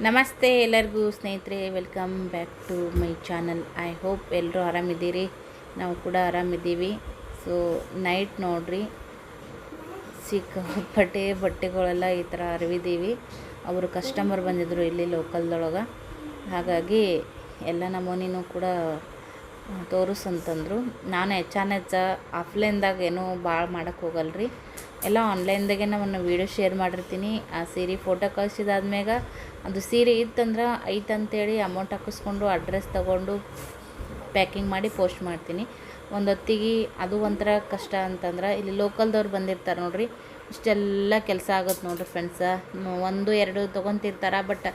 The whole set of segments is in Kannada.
ನಮಸ್ತೆ ಎಲ್ಲರಿಗೂ ಸ್ನೇಹಿತರೆ, welcome back to my channel. I hope ಎಲ್ಲರೂ ಆರಾಮಿದ್ದೀರಿ. ನಾವು ಕೂಡ ಆರಾಮಿದ್ದೀವಿ. ಸೊ ನೈಟ್ ನೋಡ್ರಿ, ಸಿಕ್ಕಾಪಟ್ಟೆ ಬಟ್ಟೆಗಳೆಲ್ಲ ಈ ಥರ ಅರಿವಿದ್ದೀವಿ. ಅವರು ಕಸ್ಟಮರ್ ಬಂದಿದ್ದರು ಇಲ್ಲಿ ಲೋಕಲ್ದೊಳಗೆ, ಹಾಗಾಗಿ ಎಲ್ಲ ನಮೂನಿನೂ ಕೂಡ ತೋರಿಸಂತಂದರು. ನಾನು ಹೆಚ್ಚಾನೆಚ್ಚ ಆಫ್ಲೈನ್ದಾಗ ಏನೂ ಭಾಳ ಮಾಡೋಕ್ಕೆ ಹೋಗಲ್ರಿ, ಎಲ್ಲ ಆನ್ಲೈನ್ದಾಗೆ ನಾನು ವೀಡಿಯೋ ಶೇರ್ ಮಾಡಿರ್ತೀನಿ. ಆ ಸೀರೆ ಫೋಟೋ ಕಳಿಸಿದಾದ್ಮ್ಯಾಗ ಅದು ಸೀರೆ ಇತ್ತಂದ್ರೆ ಐತಂತೇಳಿ ಅಮೌಂಟ್ ಹಾಕಿಸ್ಕೊಂಡು ಅಡ್ರೆಸ್ ತೊಗೊಂಡು ಪ್ಯಾಕಿಂಗ್ ಮಾಡಿ ಪೋಸ್ಟ್ ಮಾಡ್ತೀನಿ. ಒಂದೊತ್ತಿಗೆ ಅದು ಒಂಥರ ಕಷ್ಟ ಅಂತಂದ್ರೆ ಇಲ್ಲಿ ಲೋಕಲ್ದವ್ರು ಬಂದಿರ್ತಾರೆ ನೋಡ್ರಿ, ಇಷ್ಟೆಲ್ಲ ಕೆಲಸ ಆಗುತ್ತೆ ನೋಡ್ರಿ ಫ್ರೆಂಡ್ಸ. 1-2 ತೊಗೊತಿರ್ತಾರೆ, ಬಟ್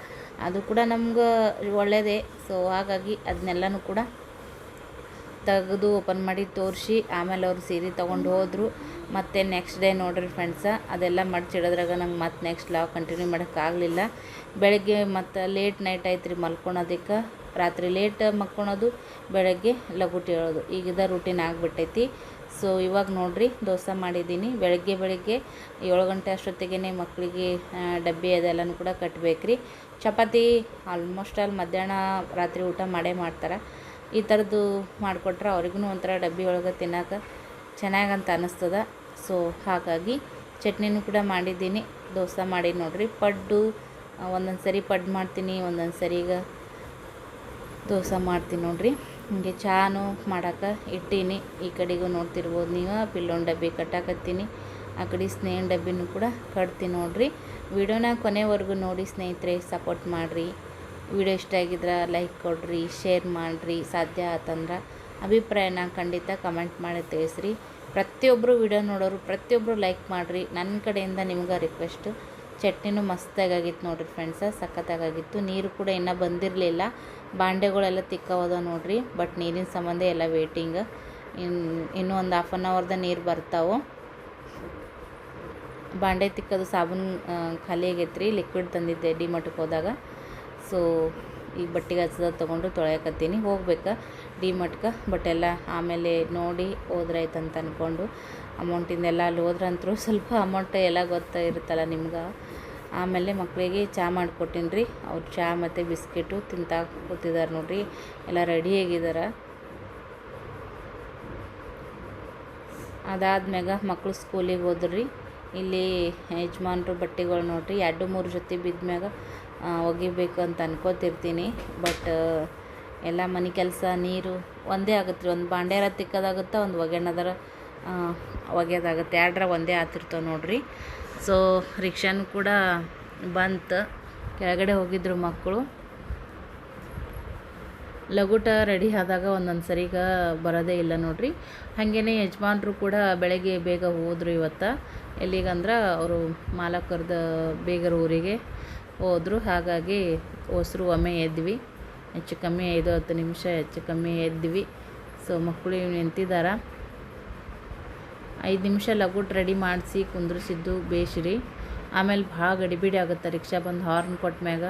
ಅದು ಕೂಡ ನಮ್ಗೆ ಒಳ್ಳೆಯದೇ. ಸೊ ಹಾಗಾಗಿ ಅದನ್ನೆಲ್ಲನೂ ಕೂಡ ತೆಗೆದು ಓಪನ್ ಮಾಡಿ ತೋರಿಸಿ ಆಮೇಲೆ ಅವ್ರು ಸೀರೆ ತೊಗೊಂಡು ಹೋದರು. ಮತ್ತು ನೆಕ್ಸ್ಟ್ ಡೇ ನೋಡ್ರಿ ಫ್ರೆಂಡ್ಸ, ಅದೆಲ್ಲ ಮಡ್ಚಿಡೋದ್ರಾಗ ನಂಗೆ ಮತ್ತೆ ನೆಕ್ಸ್ಟ್ ಲಾಗ್ ಕಂಟಿನ್ಯೂ ಮಾಡೋಕ್ಕಾಗಲಿಲ್ಲ. ಬೆಳಗ್ಗೆ ಮತ್ತು ಲೇಟ್ ನೈಟ್ ಆಯ್ತು ರೀ ಮಲ್ಕೊಳೋದಕ್ಕೆ. ರಾತ್ರಿ ಲೇಟ್ ಮಲ್ಕೊಳೋದು, ಬೆಳಗ್ಗೆ ಲಘುಟ್ ಹೇಳೋದು, ಈಗಿದ ರೂಟೀನ್ ಆಗಿಬಿಟ್ಟೈತಿ. ಸೊ ಇವಾಗ ನೋಡಿರಿ ದೋಸೆ ಮಾಡಿದ್ದೀನಿ. ಬೆಳಗ್ಗೆ 7 ಗಂಟೆ ಅಷ್ಟೊತ್ತಿಗೆ ಮಕ್ಕಳಿಗೆ ಡಬ್ಬಿ ಅದೆಲ್ಲನೂ ಕೂಡ ಕಟ್ಟಬೇಕ್ರಿ. ಚಪಾತಿ ಆಲ್ಮೋಸ್ಟ್ ಅಲ್ಲಿ ಮಧ್ಯಾಹ್ನ ರಾತ್ರಿ ಊಟ ಮಾಡೇ ಮಾಡ್ತಾರೆ. ಈ ಥರದ್ದು ಮಾಡಿಕೊಟ್ರೆ ಅವ್ರಿಗೂ ಒಂಥರ ಡಬ್ಬಿ ಒಳಗೆ ತಿನ್ನೋಕೆ ಚೆನ್ನಾಗಂತ ಅನ್ನಿಸ್ತದ. ಸೊ ಹಾಗಾಗಿ ಚಟ್ನಿನೂ ಕೂಡ ಮಾಡಿದ್ದೀನಿ. ದೋಸೆ ಮಾಡಿ ನೋಡಿರಿ. ಪಡ್ಡು ಒಂದೊಂದು ಸರಿ ಪಡ್ಡು ಮಾಡ್ತೀನಿ, ಒಂದೊಂದು ಸರಿ ಈಗ ದೋಸೆ ಮಾಡ್ತೀನಿ ನೋಡಿರಿ. ಹೀಗೆ ಚಾನು ಮಾಡೋಕೆ ಇಟ್ಟೀನಿ. ಈ ಕಡೆಗೂ ನೋಡ್ತಿರ್ಬೋದು ನೀವು, ಪಿಲ್ಲೋನ್ ಡಬ್ಬಿ ಕಟ್ಟಾಕತ್ತೀನಿ. ಆ ಕಡೆ ಸ್ನೇಹನ್ ಡಬ್ಬಿನೂ ಕೂಡ ಕಟ್ತೀನಿ ನೋಡಿರಿ. ವಿಡಿಯೋನ ಕೊನೆವರೆಗೂ ನೋಡಿ ಸ್ನೇಹಿತರೆ, ಸಪೋರ್ಟ್ ಮಾಡಿರಿ. ವಿಡಿಯೋ ಇಷ್ಟ ಆಗಿದ್ರೆ ಲೈಕ್ ಕೊಡಿರಿ, ಶೇರ್ ಮಾಡಿರಿ. ಸಾಧ್ಯ ಆತಂದ್ರೆ ಅಭಿಪ್ರಾಯನ ಖಂಡಿತ ಕಮೆಂಟ್ ಮಾಡಿ ತಿಳಿಸ್ರಿ. ಪ್ರತಿಯೊಬ್ಬರು ವಿಡಿಯೋ ನೋಡೋರು ಪ್ರತಿಯೊಬ್ಬರು ಲೈಕ್ ಮಾಡಿರಿ. ನನ್ನ ಕಡೆಯಿಂದ ನಿಮ್ಗೆ ರಿಕ್ವೆಸ್ಟು. ಚಟ್ನಿನೂ ಮಸ್ತಾಗಿತ್ತು ನೋಡಿರಿ ಫ್ರೆಂಡ್ಸ, ಸಖತ್ತಾಗಿತ್ತು. ನೀರು ಕೂಡ ಇನ್ನೂ ಬಂದಿರಲಿಲ್ಲ. ಬಾಂಡೆಗಳೆಲ್ಲ ತಿಕ್ಕವದ ನೋಡಿರಿ, ಬಟ್ ನೀರಿನ ಸಂಬಂಧ ಎಲ್ಲ ವೇಟಿಂಗ್. ಇನ್ನೂ ಒಂದು ಹಾಫ್ ಆನ್ ಅವರ್ದ ನೀರು ಬರ್ತಾವೆ. ಬಾಂಡೆ ತಿಕ್ಕೋದು ಸಾಬೂನು ಖಾಲಿ ಆಗೈತೆ ರೀ, ಲಿಕ್ವಿಡ್ ತಂದಿದ್ದೆ ಡಿಮಾರ್ಟ್ಗೆ ಹೋದಾಗ. ಸೊ ಈಗ ಬಟ್ಟೆಗೆ ಹಚ್ಚದ ತೊಗೊಂಡು ತೊಳೆಯಕತ್ತೀನಿ. ಹೋಗ್ಬೇಕಾ ಡಿಮಾರ್ಟ್ಗೆ, ಬಟ್ ಎಲ್ಲ ಆಮೇಲೆ ನೋಡಿ ಹೋದ್ರಾಯ್ತು ಅಂತ ಅಂದ್ಕೊಂಡು ಅಮೌಂಟಿಂದೆಲ್ಲ ಅಲ್ಲಿ ಹೋದ್ರಂತರೂ ಸ್ವಲ್ಪ ಅಮೌಂಟ್ ಎಲ್ಲ ಗೊತ್ತಿರುತ್ತಲ್ಲ ನಿಮ್ಗೆ. ಆಮೇಲೆ ಮಕ್ಕಳಿಗೆ ಚಹಾ ಮಾಡಿಕೊಟ್ಟಿನಿ ರೀ. ಅವ್ರು ಚಹಾ ಮತ್ತು ಬಿಸ್ಕೆಟು ತಿಂತಾ ಕೂತಿದ್ದಾರೆ ನೋಡಿರಿ, ಎಲ್ಲ ರೆಡಿಯಾಗಿದ್ದಾರೆ. ಅದಾದ್ಮ್ಯಾಗ ಮಕ್ಕಳು ಸ್ಕೂಲಿಗೆ ಹೋದ್ರಿ. ಇಲ್ಲಿ ಯಜಮಾನ್ರು ಬಟ್ಟೆಗಳು ನೋಡಿರಿ 2-3 ಜೊತೆ ಬಿದ್ಮ್ಯಾಗ ಒಗಿಬೇಕು ಅಂತ ಅನ್ಕೋತಿರ್ತೀನಿ. ಬಟ್ ಎಲ್ಲ ಮನೆ ಕೆಲಸ ನೀರು ಒಂದೇ ಆಗುತ್ತೆ ರೀ. ಒಂದು ಬಾಂಡ್ಯಾರ ತಿಕ್ಕೋದಾಗುತ್ತೆ, ಒಂದು ಒಗೆಣದರ ಒಗೆಯೋದಾಗುತ್ತೆ. 2ರ ಒಂದೇ ಆಗ್ತಿರ್ತಾವೆ ನೋಡಿರಿ. ಸೊ ರಿಕ್ಷಾನು ಕೂಡ ಬಂತು. ಕೆಳಗಡೆ ಹೋಗಿದ್ರು ಮಕ್ಕಳು. ಲಘುಟ ರೆಡಿ ಆದಾಗ ಒಂದೊಂದು ಸರಿಗ ಬರೋದೇ ಇಲ್ಲ ನೋಡಿರಿ. ಹಾಗೇ ಯಜಮಾನ್ರು ಕೂಡ ಬೆಳಗ್ಗೆ ಬೇಗ ಹೋದರು ಇವತ್ತು. ಎಲ್ಲಿಗಂದ್ರೆ ಅವರು ಮಾಲಕರದ ಬೇಗರ ಊರಿಗೆ ಹೋದರು. ಹಾಗಾಗಿ ಹೊಸರು ಒಮ್ಮೆ ಎದ್ವಿ, ಹೆಚ್ಚು ಕಮ್ಮಿ 5-10 ನಿಮಿಷ ಹೆಚ್ಚು ಕಮ್ಮಿ ಎದ್ವಿ. ಸೊ ಮಕ್ಕಳು ನಿಂತಿದ್ದಾರೆ. 5 ನಿಮಿಷ ಲಘುಟ್ ರೆಡಿ ಮಾಡಿಸಿ ಕುಂದ್ರಿಸಿದ್ದು ಬೇಸ್ರಿ. ಆಮೇಲೆ ಭಾಳ ಗಡಿಬಿಡಿ ಆಗುತ್ತೆ. ರಿಕ್ಷಾ ಬಂದು ಹಾರ್ನ್ ಕೊಟ್ಟ ಮ್ಯಾಗ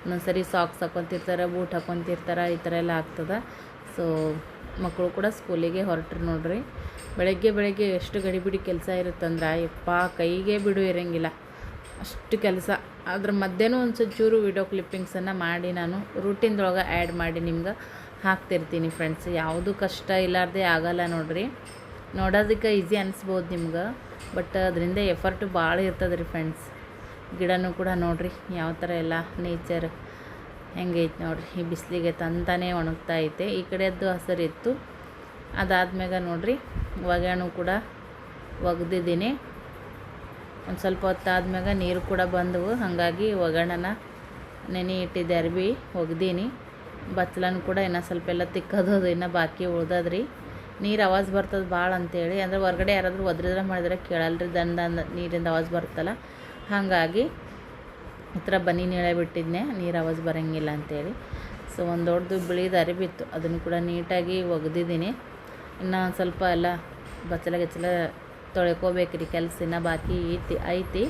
ಒಂದೊಂದು ಸರಿ ಸಾಕ್ಸ್ ಹಾಕ್ಕೊತಿರ್ತಾರೆ, ಬೂಟ್ ಹಾಕ್ಕೊತಿರ್ತಾರೆ, ಈ ಥರ ಎಲ್ಲ ಆಗ್ತದೆ. ಸೊ ಮಕ್ಕಳು ಕೂಡ ಸ್ಕೂಲಿಗೆ ಹೊರಟ್ರು ನೋಡ್ರಿ. ಬೆಳಗ್ಗೆ ಎಷ್ಟು ಗಡಿಬಿಡಿ ಕೆಲಸ ಇರುತ್ತಂದ್ರೆ ಯಪ್ಪ ಕೈಗೆ ಬಿಡು ಇರೋಂಗಿಲ್ಲ, ಅಷ್ಟು ಕೆಲಸ. ಅದ್ರ ಮಧ್ಯೆನೂ ಒಂದು ಚೂರು ವಿಡಿಯೋ ಕ್ಲಿಪ್ಪಿಂಗ್ಸನ್ನು ಮಾಡಿ ನಾನು ರೂಟೀನ್ದೊಳಗೆ ಆ್ಯಡ್ ಮಾಡಿ ನಿಮ್ಗೆ ಹಾಕ್ತಿರ್ತೀನಿ ಫ್ರೆಂಡ್ಸ್. ಯಾವುದೂ ಕಷ್ಟ ಇಲ್ಲಾರ್ದೆ ಆಗಲ್ಲ ನೋಡಿರಿ. ನೋಡೋದಕ್ಕೆ ಈಸಿ ಅನಿಸ್ಬೋದು ನಿಮ್ಗೆ, ಬಟ್ ಅದರಿಂದ ಎಫರ್ಟು ಭಾಳ ಇರ್ತದೆ ರೀ ಫ್ರೆಂಡ್ಸ್. ಗಿಡನೂ ಕೂಡ ನೋಡಿರಿ ಯಾವ ಥರ ಎಲ್ಲ ನೇಚರ್ ಹೆಂಗೈತೆ ನೋಡಿರಿ. ಈ ಬಿಸಿಲಿಗೆ ತಂತಾನೇ ಒಣಗ್ತಾ ಐತೆ. ಈ ಕಡೆಯದ್ದು ಹಸಿರಿತ್ತು. ಅದಾದ್ಮ್ಯಾಗ ನೋಡಿರಿ ಒಗ್ಯಾಣು ಕೂಡ ಒಗ್ದಿದ್ದೀನಿ. ಒಂದು ಸ್ವಲ್ಪ ಹೊತ್ತಾದ್ಮ್ಯಾಗ ನೀರು ಕೂಡ ಬಂದವು, ಹಾಗಾಗಿ ಒಗ್ಗರಣನ ನೆನೆ ಇಟ್ಟಿದ್ದೆ, ಅರ್ಬಿ ಒಗ್ದೀನಿ. ಬಚ್ಚಲನ್ನು ಕೂಡ ಇನ್ನೂ ಸ್ವಲ್ಪ ಎಲ್ಲ ತಿಕ್ಕೋದು ಇನ್ನೂ ಬಾಕಿ ಉಳ್ದದ್ರಿ. ನೀರು ಆವಾಜ್ ಬರ್ತದೆ ಭಾಳ ಅಂತೇಳಿ, ಅಂದರೆ ಹೊರಗಡೆ ಯಾರಾದರೂ ಒದ್ರಿದ್ರೆ ಮಾಡಿದ್ರೆ ಕೇಳಲ್ರಿ, ದಂಡ ನೀರಿಂದ ಆವಾಜ್ ಬರ್ತಲ್ಲ. ಹಾಗಾಗಿ ಈ ಥರ ಬನ್ನಿ ನೀಳೆ ಬಿಟ್ಟಿದ್ನೆ, ನೀರು ಆವಾಜ್ ಬರೋಂಗಿಲ್ಲ ಅಂಥೇಳಿ. ಸೊ ಒಂದು ದೊಡ್ಡದು ಬಿಳಿದು ಅರಿಬಿತ್ತು, ಅದನ್ನು ಕೂಡ ನೀಟಾಗಿ ಒಗ್ದಿದ್ದೀನಿ. ಇನ್ನು ಒಂದು ಸ್ವಲ್ಪ ಎಲ್ಲ ಬಚ್ಚಲ ತೊಳ್ಕೊಬೇಕ್ರಿ, ಕೆಲಸ ಇನ್ನೂ ಬಾಕಿ ಐತಿ.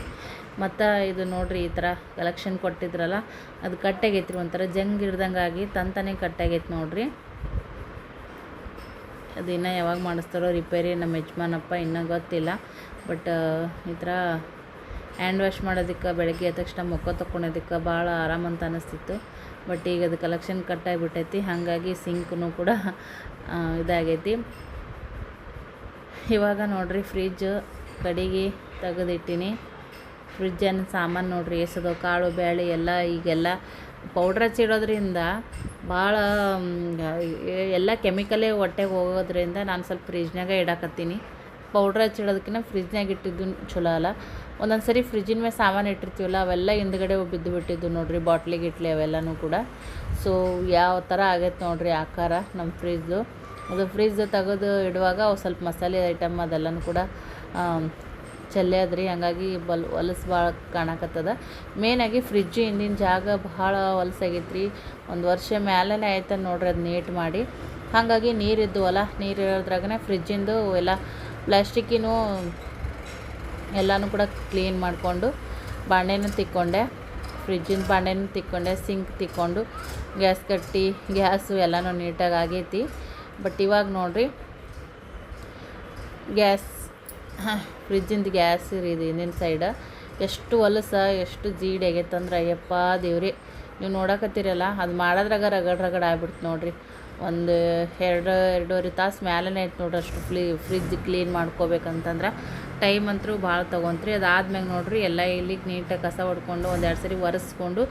ಮತ್ತು ಇದು ನೋಡಿರಿ ಈ ಥರ ಕಲೆಕ್ಷನ್ ಕೊಟ್ಟಿದ್ರಲ್ಲ, ಅದು ಕಟ್ಟಾಗೈತ್ರಿ. ಒಂಥರ ಜಂಗ್ ಹಿಡ್ದಂಗೆ ಆಗಿ ತಂತಾನೆ ಕಟ್ಟಾಗೈತೆ ನೋಡಿರಿ. ಅದು ಇನ್ನೂ ಯಾವಾಗ ಮಾಡಿಸ್ತಾರೋ ರಿಪೇರಿ ನಮ್ಮ ಯಜಮಾನಪ್ಪ ಇನ್ನೂ ಗೊತ್ತಿಲ್ಲ. ಬಟ್ ಈ ಥರ ಹ್ಯಾಂಡ್ ವಾಶ್ ಮಾಡೋದಕ್ಕೆ ಬೆಳಗ್ಗೆ ಎದ್ದ ತಕ್ಷಣ ಮುಖ ತೊಗೊಳೋದಕ್ಕೆ ಭಾಳ ಆರಾಮಂತ ಅನ್ನಿಸ್ತಿತ್ತು. ಬಟ್ ಈಗ ಅದು ಕಲೆಕ್ಷನ್ ಕಟ್ಟಾಗಿಬಿಟ್ಟೈತಿ, ಹಾಗಾಗಿ ಸಿಂಕ್ನು ಕೂಡ ಇದಾಗೈತಿ. ಇವಾಗ ನೋಡಿರಿ ಫ್ರಿಜ್ ಕಡೆಗೆ ತೆಗೆದಿಟ್ಟಿನಿ. ಫ್ರಿಜ್ಜನ್ನು ಸಾಮಾನು ನೋಡಿರಿ ಎಸದು ಕಾಳು ಬೇಳೆ ಎಲ್ಲ ಈಗೆಲ್ಲ ಪೌಡ್ರ್ ಹಚ್ಚಿಡೋದ್ರಿಂದ ಭಾಳ ಎಲ್ಲ ಕೆಮಿಕಲೇ ಹೊಟ್ಟೆಗೆ ಹೋಗೋದ್ರಿಂದ ನಾನು ಸ್ವಲ್ಪ ಫ್ರಿಜ್ನಾಗ ಇಡಾಕತ್ತೀನಿ. ಪೌಡ್ರ್ ಹಚ್ಚಿಡೋದಕ್ಕಿಂತ ಫ್ರಿಜ್ನಾಗ ಇಟ್ಟಿದ್ದು ಚಲೋ ಅಲ್ಲ. ಒಂದೊಂದು ಸರಿ ಫ್ರಿಜ್ಜಿನ ಮೇಲೆ ಸಾಮಾನು ಇಟ್ಟಿರ್ತೀವಲ್ಲ ಅವೆಲ್ಲ ಹಿಂದ್ಗಡೆ ಬಿದ್ದು ಬಿಟ್ಟಿದ್ದು ನೋಡಿರಿ, ಬಾಟ್ಲಿ ಗಿಟ್ಲಿ ಅವೆಲ್ಲನೂ ಕೂಡ. ಸೊ ಯಾವ ಥರ ಆಗೈತೆ ನೋಡಿರಿ ಆಕಾರ ನಮ್ಮ ಫ್ರಿಜ್ದು. ಅದು ಫ್ರಿಜ್ ತೆಗೆದು ಇಡುವಾಗ ಅವು ಸ್ವಲ್ಪ ಮಸಾಲೆ ಐಟಮ್ ಅದೆಲ್ಲನೂ ಕೂಡ ಚೆಲ್ಲೆದ್ರಿ, ಹಂಗಾಗಿ ಹೊಲಸು ಭಾಳ ಕಾಣಕತ್ತದ. ಮೇನಾಗಿ ಫ್ರಿಜ್ಜು ಹಿಂದಿನ ಜಾಗ ಭಾಳ ಹೊಲಸಾಗೈತ್ರಿ. ಒಂದು ವರ್ಷ ಮ್ಯಾಲೇ ಆಯ್ತು ನೋಡ್ರಿ ಅದು ನೀಟ್ ಮಾಡಿ. ಹಾಗಾಗಿ ನೀರಿದ್ದವಲ್ಲ, ನೀರು ಇರೋದ್ರಾಗನೇ ಫ್ರಿಜ್ಜಿಂದು ಎಲ್ಲ ಪ್ಲಾಸ್ಟಿಕ್ಕಿನೂ ಎಲ್ಲನೂ ಕೂಡ ಕ್ಲೀನ್ ಮಾಡಿಕೊಂಡು ಬಾಂಡೆನೂ ತಿಕ್ಕೊಂಡೆ, ಫ್ರಿಜ್ಜಿನ ಬಾಂಡೆನೂ ತಿಕ್ಕೊಂಡೆ, ಸಿಂಕ್ ತಿಕ್ಕೊಂಡು ಗ್ಯಾಸ್ ಕಟ್ಟಿ ಗ್ಯಾಸು ಎಲ್ಲನೂ ನೀಟಾಗಿ ಆಗೈತಿ. ಬಟ್ ಇವಾಗ ನೋಡಿರಿ ಗ್ಯಾಸ್ ಫ್ರಿಜ್ಜಿಂದ ಗ್ಯಾಸ್ ಇದು ಹಿಂದಿನ ಸೈಡ ಎಷ್ಟು ಹೊಲಸ ಎಷ್ಟು ಜೀಡಿ ಆಗೈತಂದ್ರೆ ಅಯ್ಯಪ್ಪ ದೇವ್ರಿ. ನೀವು ನೋಡಕತ್ತೀರಲ್ಲ ಅದು ಮಾಡೋದ್ರಾಗ ರಗಡ್ ಆಗ್ಬಿಡ್ತು ನೋಡಿರಿ. ಒಂದು ಎರಡೂವರೆ ತಾಸು ಮ್ಯಾಲೇ ಐತೆ ನೋಡ್ರಿ ಅಷ್ಟು ಫ್ರಿಜ್ ಕ್ಲೀನ್ ಮಾಡ್ಕೋಬೇಕಂತಂದ್ರೆ ಟೈಮ್ ಅಂತೂ ಭಾಳ ತೊಗೊಂತ್ರಿ. ಅದಾದ್ಮೇಲೆ ನೋಡಿರಿ ಎಲ್ಲ ಇಲ್ಲಿಗೆ ನೀಟಾಗಿ ಕಸ ಹೊಡ್ಕೊಂಡು ಒಂದೆರಡು ಸರಿ ಒರೆಸ್ಕೊಂಡು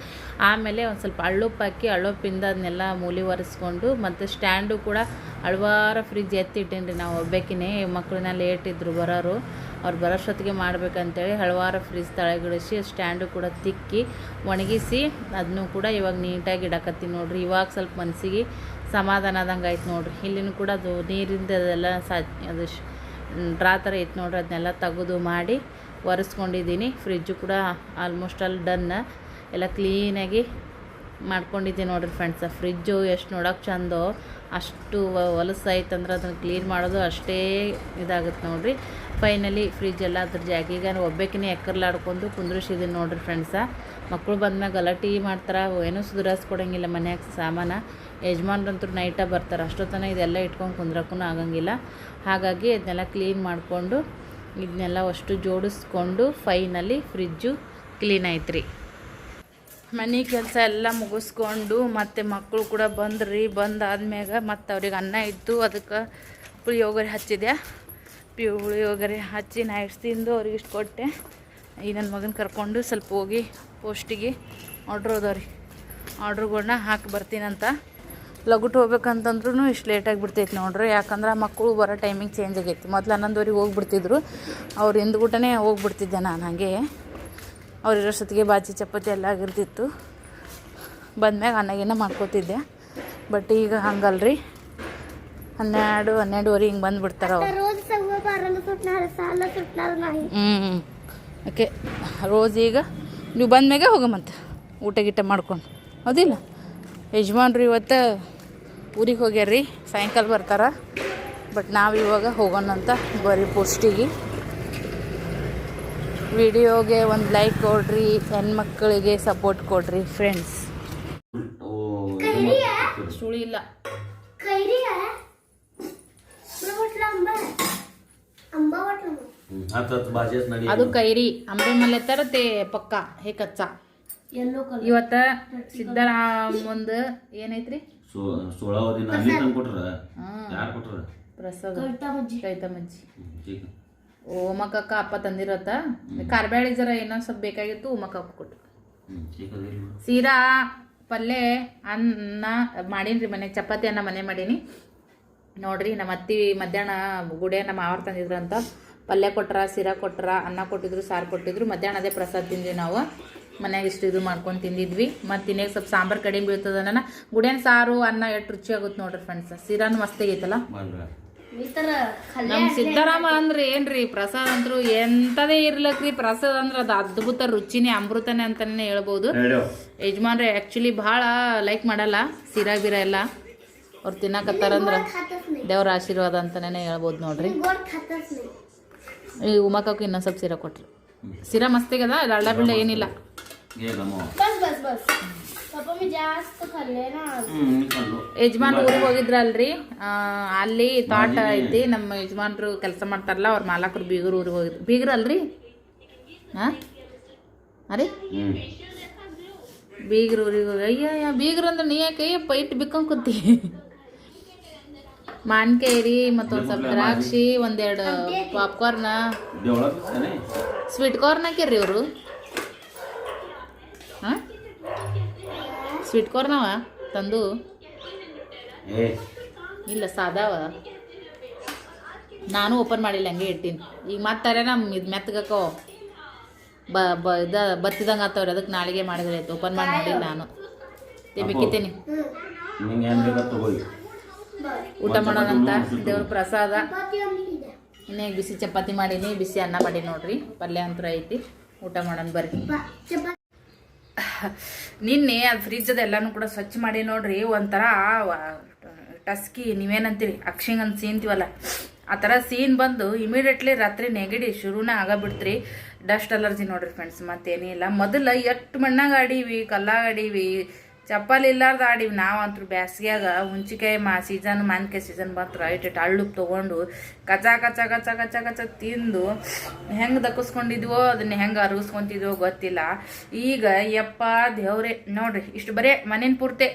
ಆಮೇಲೆ ಒಂದು ಸ್ವಲ್ಪ ಹಳ್ಳುಪ್ಪು ಹಾಕಿ ಹಳ್ಳುಪ್ಪಿಂದ ಅದನ್ನೆಲ್ಲ ಮೂಲಿ ಒರೆಸ್ಕೊಂಡು ಮತ್ತು ಸ್ಟ್ಯಾಂಡು ಕೂಡ ಹಳ್ವಾರ ಫ್ರಿಜ್ ಎತ್ತಿಟ್ಟೇನಿ ರೀ. ನಾವು ಒಬ್ಬೇಕಿನೇ ಮಕ್ಕಳನ್ನ ಲೇಟ್ ಇದ್ದರು ಬರೋರು, ಅವ್ರು ಬರೋಷ್ಟೊತ್ತಿಗೆ ಮಾಡ್ಬೇಕಂತೇಳಿ ಹಳ್ವಾರ ಫ್ರಿಜ್ ತಳಗಿಳಿಸಿ ಸ್ಟ್ಯಾಂಡು ಕೂಡ ತಿಕ್ಕಿ ಒಣಗಿಸಿ ಅದನ್ನು ಕೂಡ ಇವಾಗ ನೀಟಾಗಿ ಇಡಕತ್ತೀನಿ ನೋಡಿರಿ. ಇವಾಗ ಸ್ವಲ್ಪ ಮನಸ್ಸಿಗೆ ಸಮಾಧಾನ ಆದಂಗೆ ಆಯ್ತು ನೋಡಿರಿ. ಇಲ್ಲಿನೂ ಕೂಡ ಅದು ನೀರಿಂದ ಅದೆಲ್ಲ ಅದು ಡ್ರಾ ಥರ ಐತೆ ನೋಡ್ರಿ, ಅದನ್ನೆಲ್ಲ ತೆಗೆದು ಮಾಡಿ ಒರೆಸ್ಕೊಂಡಿದ್ದೀನಿ. ಫ್ರಿಜ್ಜು ಕೂಡ ಆಲ್ಮೋಸ್ಟ್ ಅಲ್ಲಿ ಡನ್, ಎಲ್ಲ ಕ್ಲೀನಾಗಿ ಮಾಡ್ಕೊಂಡಿದ್ದೀನಿ ನೋಡಿರಿ ಫ್ರೆಂಡ್ಸ. ಫ್ರಿಜ್ಜು ಎಷ್ಟು ನೋಡೋಕೆ ಚಂದೋ ಅಷ್ಟು ಹೊಲಸಾಯ್ತಂದ್ರೆ ಅದನ್ನು ಕ್ಲೀನ್ ಮಾಡೋದು ಅಷ್ಟೇ ಇದಾಗುತ್ತೆ ನೋಡಿರಿ. ಫೈನಲಿ ಫ್ರಿಜ್ ಎಲ್ಲ ಅದ್ರ ಜಾಗೀಗ ಒಬ್ಬೇಕಿನೇ ಎಕ್ಕರ್ಲಾಡ್ಕೊಂಡು ಕುಂದ್ರಿಸಿದ್ದೀನಿ ನೋಡಿರಿ ಫ್ರೆಂಡ್ಸ. ಮಕ್ಕಳು ಬಂದ್ಮ್ಯಾಗ ಗಲಾಟೆ ಮಾಡ್ತಾರೆ, ಏನೂ ಸುಧಾರಿಸ್ಕೊಡಂಗಿಲ್ಲ ಮನ್ಯಾಗ ಸಾಮಾನು. ಯಜಮಾನ್ರಂತೂ ನೈಟಾಗಿ ಬರ್ತಾರೆ, ಅಷ್ಟೊತ್ತನ ಇದೆಲ್ಲ ಇಟ್ಕೊಂಡು ಕುಂದ್ರಕ್ಕೂ ಆಗಂಗಿಲ್ಲ. ಹಾಗಾಗಿ ಅದನ್ನೆಲ್ಲ ಕ್ಲೀನ್ ಮಾಡಿಕೊಂಡು ಇದನ್ನೆಲ್ಲ ಅಷ್ಟು ಜೋಡಿಸ್ಕೊಂಡು ಫೈನಲಿ ಫ್ರಿಜ್ಜು ಕ್ಲೀನ್ ಆಯ್ತು. ಮನೆ ಕೆಲಸ ಎಲ್ಲ ಮುಗಿಸ್ಕೊಂಡು ಮತ್ತು ಮಕ್ಕಳು ಕೂಡ ಬಂದ್ರಿ. ಬಂದಾದ್ಮ್ಯಾಗ ಮತ್ತು ಅವ್ರಿಗೆ ಅನ್ನ ಇದ್ದು ಅದಕ್ಕೆ ಪುಳಿಯೋಗರೆ ಹಚ್ಚಿದೆ. ಪುಳಿಯೋಗರೆ ಹಚ್ಚಿ ನೈಟ್ಸ್ ತಿಂದು ಅವ್ರಿಗೆ ಇಷ್ಟು ಕೊಟ್ಟೆ. ಈ ನನ್ನ ಮಗನ ಕರ್ಕೊಂಡು ಸ್ವಲ್ಪ ಹೋಗಿ ಪೋಸ್ಟಿಗೆ ಆರ್ಡ್ರ್ ಹೋದವ್ರಿ, ಆರ್ಡ್ರುಗಳ್ನ ಹಾಕಿ ಬರ್ತೀನಂತ. ಲಗುಟ್ ಹೋಗ್ಬೇಕಂತಂದ್ರೂ ಇಷ್ಟು ಲೇಟಾಗಿ ಬಿಡ್ತೈತೆ ನೋಡ್ರಿ. ಯಾಕಂದ್ರೆ ಮಕ್ಕಳು ಬರೋ ಟೈಮಿಂಗ್ ಚೇಂಜ್ ಆಗೈತಿ. ಮೊದಲು 11:00 ಹೋಗ್ಬಿಡ್ತಿದ್ರು, ಅವ್ರು ಹಿಂದ್ಗೂಟನೇ ಹೋಗ್ಬಿಡ್ತಿದ್ದೆ ನಾನು. ಹಾಗೆ ಅವ್ರು ಇರೋಷ್ಟೊತ್ತಿಗೆ ಬಾಜಿ ಚಪಾತಿ ಎಲ್ಲ ಆಗಿರ್ತಿತ್ತು. ಬಂದ್ಮ್ಯಾಗ ಅನ್ನಗೇನ ಮಾಡ್ಕೋತಿದ್ದೆ. ಬಟ್ ಈಗ ಹಂಗಲ್ರಿ, 12:30 ಹಿಂಗೆ ಬಂದುಬಿಡ್ತಾರೆ ಅವ್ರು. ಓಕೆ ರೋಸ್ ಈಗ ನೀವು ಬಂದ್ಮ್ಯಾಗೆ ಹೋಗಮ್ಮಂತ ಊಟ ಗೀಟ ಮಾಡ್ಕೊಂಡು, ಹೌದಿಲ್ಲ? ಯಜಮಾನ್ರು ಇವತ್ತು ಊರಿಗೆ ಹೋಗ್ಯಾರ್ರಿ, ಸಾಯಂಕಾಲ ಬರ್ತಾರೆ. ಬಟ್ ನಾವು ಇವಾಗ ಹೋಗೋಣಂತ ಬರೀ ಪೋಸ್ಟಿಗೆ. ವಿಡಿಯೋಗೆ ಒಂದು ಲೈಕ್ ಕೊಡ್ರಿ, ಹೆಣ್ಮಕ್ಳಿಗೆ ಸಪೋರ್ಟ್ ಕೊಡ್ರಿ ಫ್ರೆಂಡ್ಸ್. ಸುಳಿ ಇಲ್ಲ ಅದು ಕೈರಿ ಅಂಬೆ ಮಲೆ ತರತೆ ಪಕ್ಕ ಹೇ ಕಚ್ಚಾ. ಇವತ್ತ ಸಿದ್ದರಾಮಂದು ಏನೈತ್ರಿ ಪ್ರಸಾದ ಕೈತ ಮಜ್ಜಿ. ಉಮಕಕ್ಕ ಅಪ್ಪ ತಂದಿರತ್ತ. ಕಾರ್ಬ್ಯಾಳಿ ಜರ ಇನ್ನೊಂದು ಸ್ವಲ್ಪ ಬೇಕಾಗಿತ್ತು, ಉಮಕಕ್ಕ ಕೊಟ್ಟು. ಸೀರಾ ಪಲ್ಯ ಅನ್ನ ಮಾಡೀನಿ ರೀ ಮನೆಗೆ. ಚಪಾತಿ ಅನ್ನ ಮನೆ ಮಾಡೀನಿ ನೋಡ್ರಿ. ನಮ್ಮ ಅತ್ತಿ ಮಧ್ಯಾಹ್ನ ಗುಡಿಯ ನಮ್ಮ ಮಾವರು ತಂದಿದ್ರು ಅಂತ ಪಲ್ಯ ಕೊಟ್ರ, ಸೀರಾ ಕೊಟ್ರ, ಅನ್ನ ಕೊಟ್ಟಿದ್ರು, ಸಾರು ಕೊಟ್ಟಿದ್ರು. ಮಧ್ಯಾಹ್ನ ಅದೇ ಪ್ರಸಾದ ತಿಂದ್ವಿ ನಾವು ಮನ್ಯಾಗ. ಇಷ್ಟು ಇದು ಮಾಡ್ಕೊಂಡು ತಿಂದಿದ್ವಿ. ಮತ್ತು ಇನ್ನೇನು ಸ್ವಲ್ಪ ಸಾಂಬಾರು ಕಡಿಮೆ ಬೀಳ್ತದ. ನನ್ನ ಗುಡಿಯನ್ ಸಾರು ಅನ್ನ ಎಷ್ಟು ರುಚಿ ಆಗುತ್ತೆ ನೋಡ್ರಿ ಫ್ರೆಂಡ್ಸ್. ಸೀರಾನು ಮಸ್ತಾಗೈತಲ್ಲ. ನಮ್ಮ ಸಿದ್ದರಾಮ ಅಂದ್ರೆ ಏನ್ರಿ, ಪ್ರಸಾದ ಅಂದ್ರು ಎಂಥದೇ ಇರ್ಲಕ್ರಿ. ಪ್ರಸಾದ ಅಂದ್ರೆ ಅದು ಅದ್ಭುತ ರುಚಿನೇ, ಅಮೃತನೇ ಅಂತಾನೆ ಹೇಳ್ಬೋದು. ಯಜಮಾನ್ರೆ ಆ್ಯಕ್ಚುಲಿ ಭಾಳ ಲೈಕ್ ಮಾಡಲ್ಲ ಸೀರಾ ಬೀರ ಎಲ್ಲ. ಅವ್ರು ತಿನ್ನಕತ್ತಾರಂದ್ರೆ ದೇವ್ರ ಆಶೀರ್ವಾದ ಅಂತಲೇ ಹೇಳ್ಬೋದು ನೋಡ್ರಿ. ಈ ಉಮಾಕಕ್ಕೆ ಇನ್ನೊಂದು ಸ್ವಲ್ಪ ಸೀರಾ ಕೊಟ್ರಿ. ಸೀರಾ ಮಸ್ತಿಗದ, ಲಳ್ಳ ಬಿಳ್ಳ ಏನಿಲ್ಲ. ಯಜಮಾನ್ ಊರಿಗೆ ಹೋಗಿದ್ರಲ್ರಿ, ಅಲ್ಲಿ ತೋಟ ಐತಿ. ನಮ್ಮ ಯಜಮಾನ್ರು ಕೆಲಸ ಮಾಡ್ತಾರಲ್ಲ, ಅವ್ರ ಮಾಲಕರು ಬೀಗರು ಊರಿಗೆ ಹೋಗಿದ್ರು. ಬೀಗ್ರ ಅಲ್ರಿ? ಹಾಂ ಅರೆ ಬೀಗ್ರು ಊರಿಗೆ ಅಯ್ಯ ಬೀಗ್ರು ಅಂದ್ರೆ ನೀ ಯಾಕೆ ಇಟ್ಟು ಬಿಕ್ಕೊಂಡ್ ಕೂತಿ ಮಾನ್ಕಾಯಿ ರೀ ಮತ್ತೊಂದು ಸ್ವಲ್ಪ ದ್ರಾಕ್ಷಿ ಒಂದೆರಡು ಪಾಪ್ಕಾರ್ನ ಸ್ವೀಟ್ ಕಾರ್ನ್ ಹಾಕ್ಯಾರ್ರಿ ಇವರು ಹಾಂ ಸ್ವೀಟ್ ಕಾರ್ನವ ತಂದು ಇಲ್ಲ ಸಾದಾವ ನಾನು ಓಪನ್ ಮಾಡಿಲ್ಲ ಹಂಗೆ ಇಟ್ಟೀನಿ ಈಗ ಮತ್ತೆ ನಮ್ಮ ಇದು ಮೆತ್ತಗಕ್ಕೋ ಬತ್ತಿದಂಗೆ ಆತವ್ರಿ ಅದಕ್ಕೆ ನಾಳೆಗೆ ಮಾಡಿದ್ರೆ ಆಯ್ತು ಓಪನ್ ಮಾಡಿ ನೋಡಿಲ್ಲ ನಾನು ತಿಮ್ಮಿಕ್ಕಿತೀನಿ ಊಟ ಮಾಡೋಣಂತ ದೇವ್ರ ಪ್ರಸಾದ ಇನ್ನೇ ಬಿಸಿ ಚಪಾತಿ ಮಾಡೀನಿ ಬಿಸಿ ಅನ್ನ ಮಾಡೀನಿ ನೋಡ್ರಿ ಪಲ್ಯ ಅಂತೂ ಐತಿ ಊಟ ಮಾಡೋಣ ಬರ್ರಿ ನಿನ್ನೆ ಅದು ಫ್ರಿಜ್ ಅದೆಲ್ಲನೂ ಕೂಡ ಸ್ವಚ್ಛ ಮಾಡಿ ನೋಡ್ರಿ ಒಂಥರ ಟಸ್ಕಿ ನೀವೇನಂತೀರಿ ಅಕ್ಷಿಂಗ್ ಅಂತ ಸೀನ್ತೀವಲ್ಲ ಆ ಥರ ಸೀನ್ ಬಂದು ಇಮಿಡಿಯೇಟ್ಲಿ ರಾತ್ರಿ ನೆಗಡಿ ಶುರುನೇ ಆಗಬಿಡ್ತ್ರಿ ಡಸ್ಟ್ ಅಲರ್ಜಿ ನೋಡ್ರಿ ಫ್ರೆಂಡ್ಸ್ ಮತ್ತೇನಿಲ್ಲ ಮೊದಲು ಎಷ್ಟು ಮಣ್ಣಾಗ ಆಡೀವಿ ಕಲ್ಲಾಗ ಆಡೀವಿ ಚಪ್ಪಲಿ ಇಲ್ಲಾರ್ದು ಆಡೀವಿ ನಾವಂತೂ ಬ್ಯಾಸ್ಗ್ಯಾಗ ಹುಂಚಿಕಾಯಿ ಸೀಸನ್ ಮಾನ್ಕಾಯಿ ಸೀಸನ್ ಬಂತು ಇಟ್ಟು ಹಳ್ಳುಪ್ಪು ತೊಗೊಂಡು ಕಚ ಕಚ ಕಚ ಕಚ ಕಚ ತಿಂದು ಹೆಂಗೆ ದಕ್ಕಿಸ್ಕೊಂಡಿದ್ವೋ ಅದನ್ನ ಹೆಂಗೆ ಅರಗಿಸ್ಕೊಂತಿದ್ವೋ ಗೊತ್ತಿಲ್ಲ ಈಗ ಯಪ್ಪ ದೇವ್ರೆ ನೋಡ್ರಿ ಇಷ್ಟು ಬರೇ ಮನೇನ ಪೂರ್ತಿ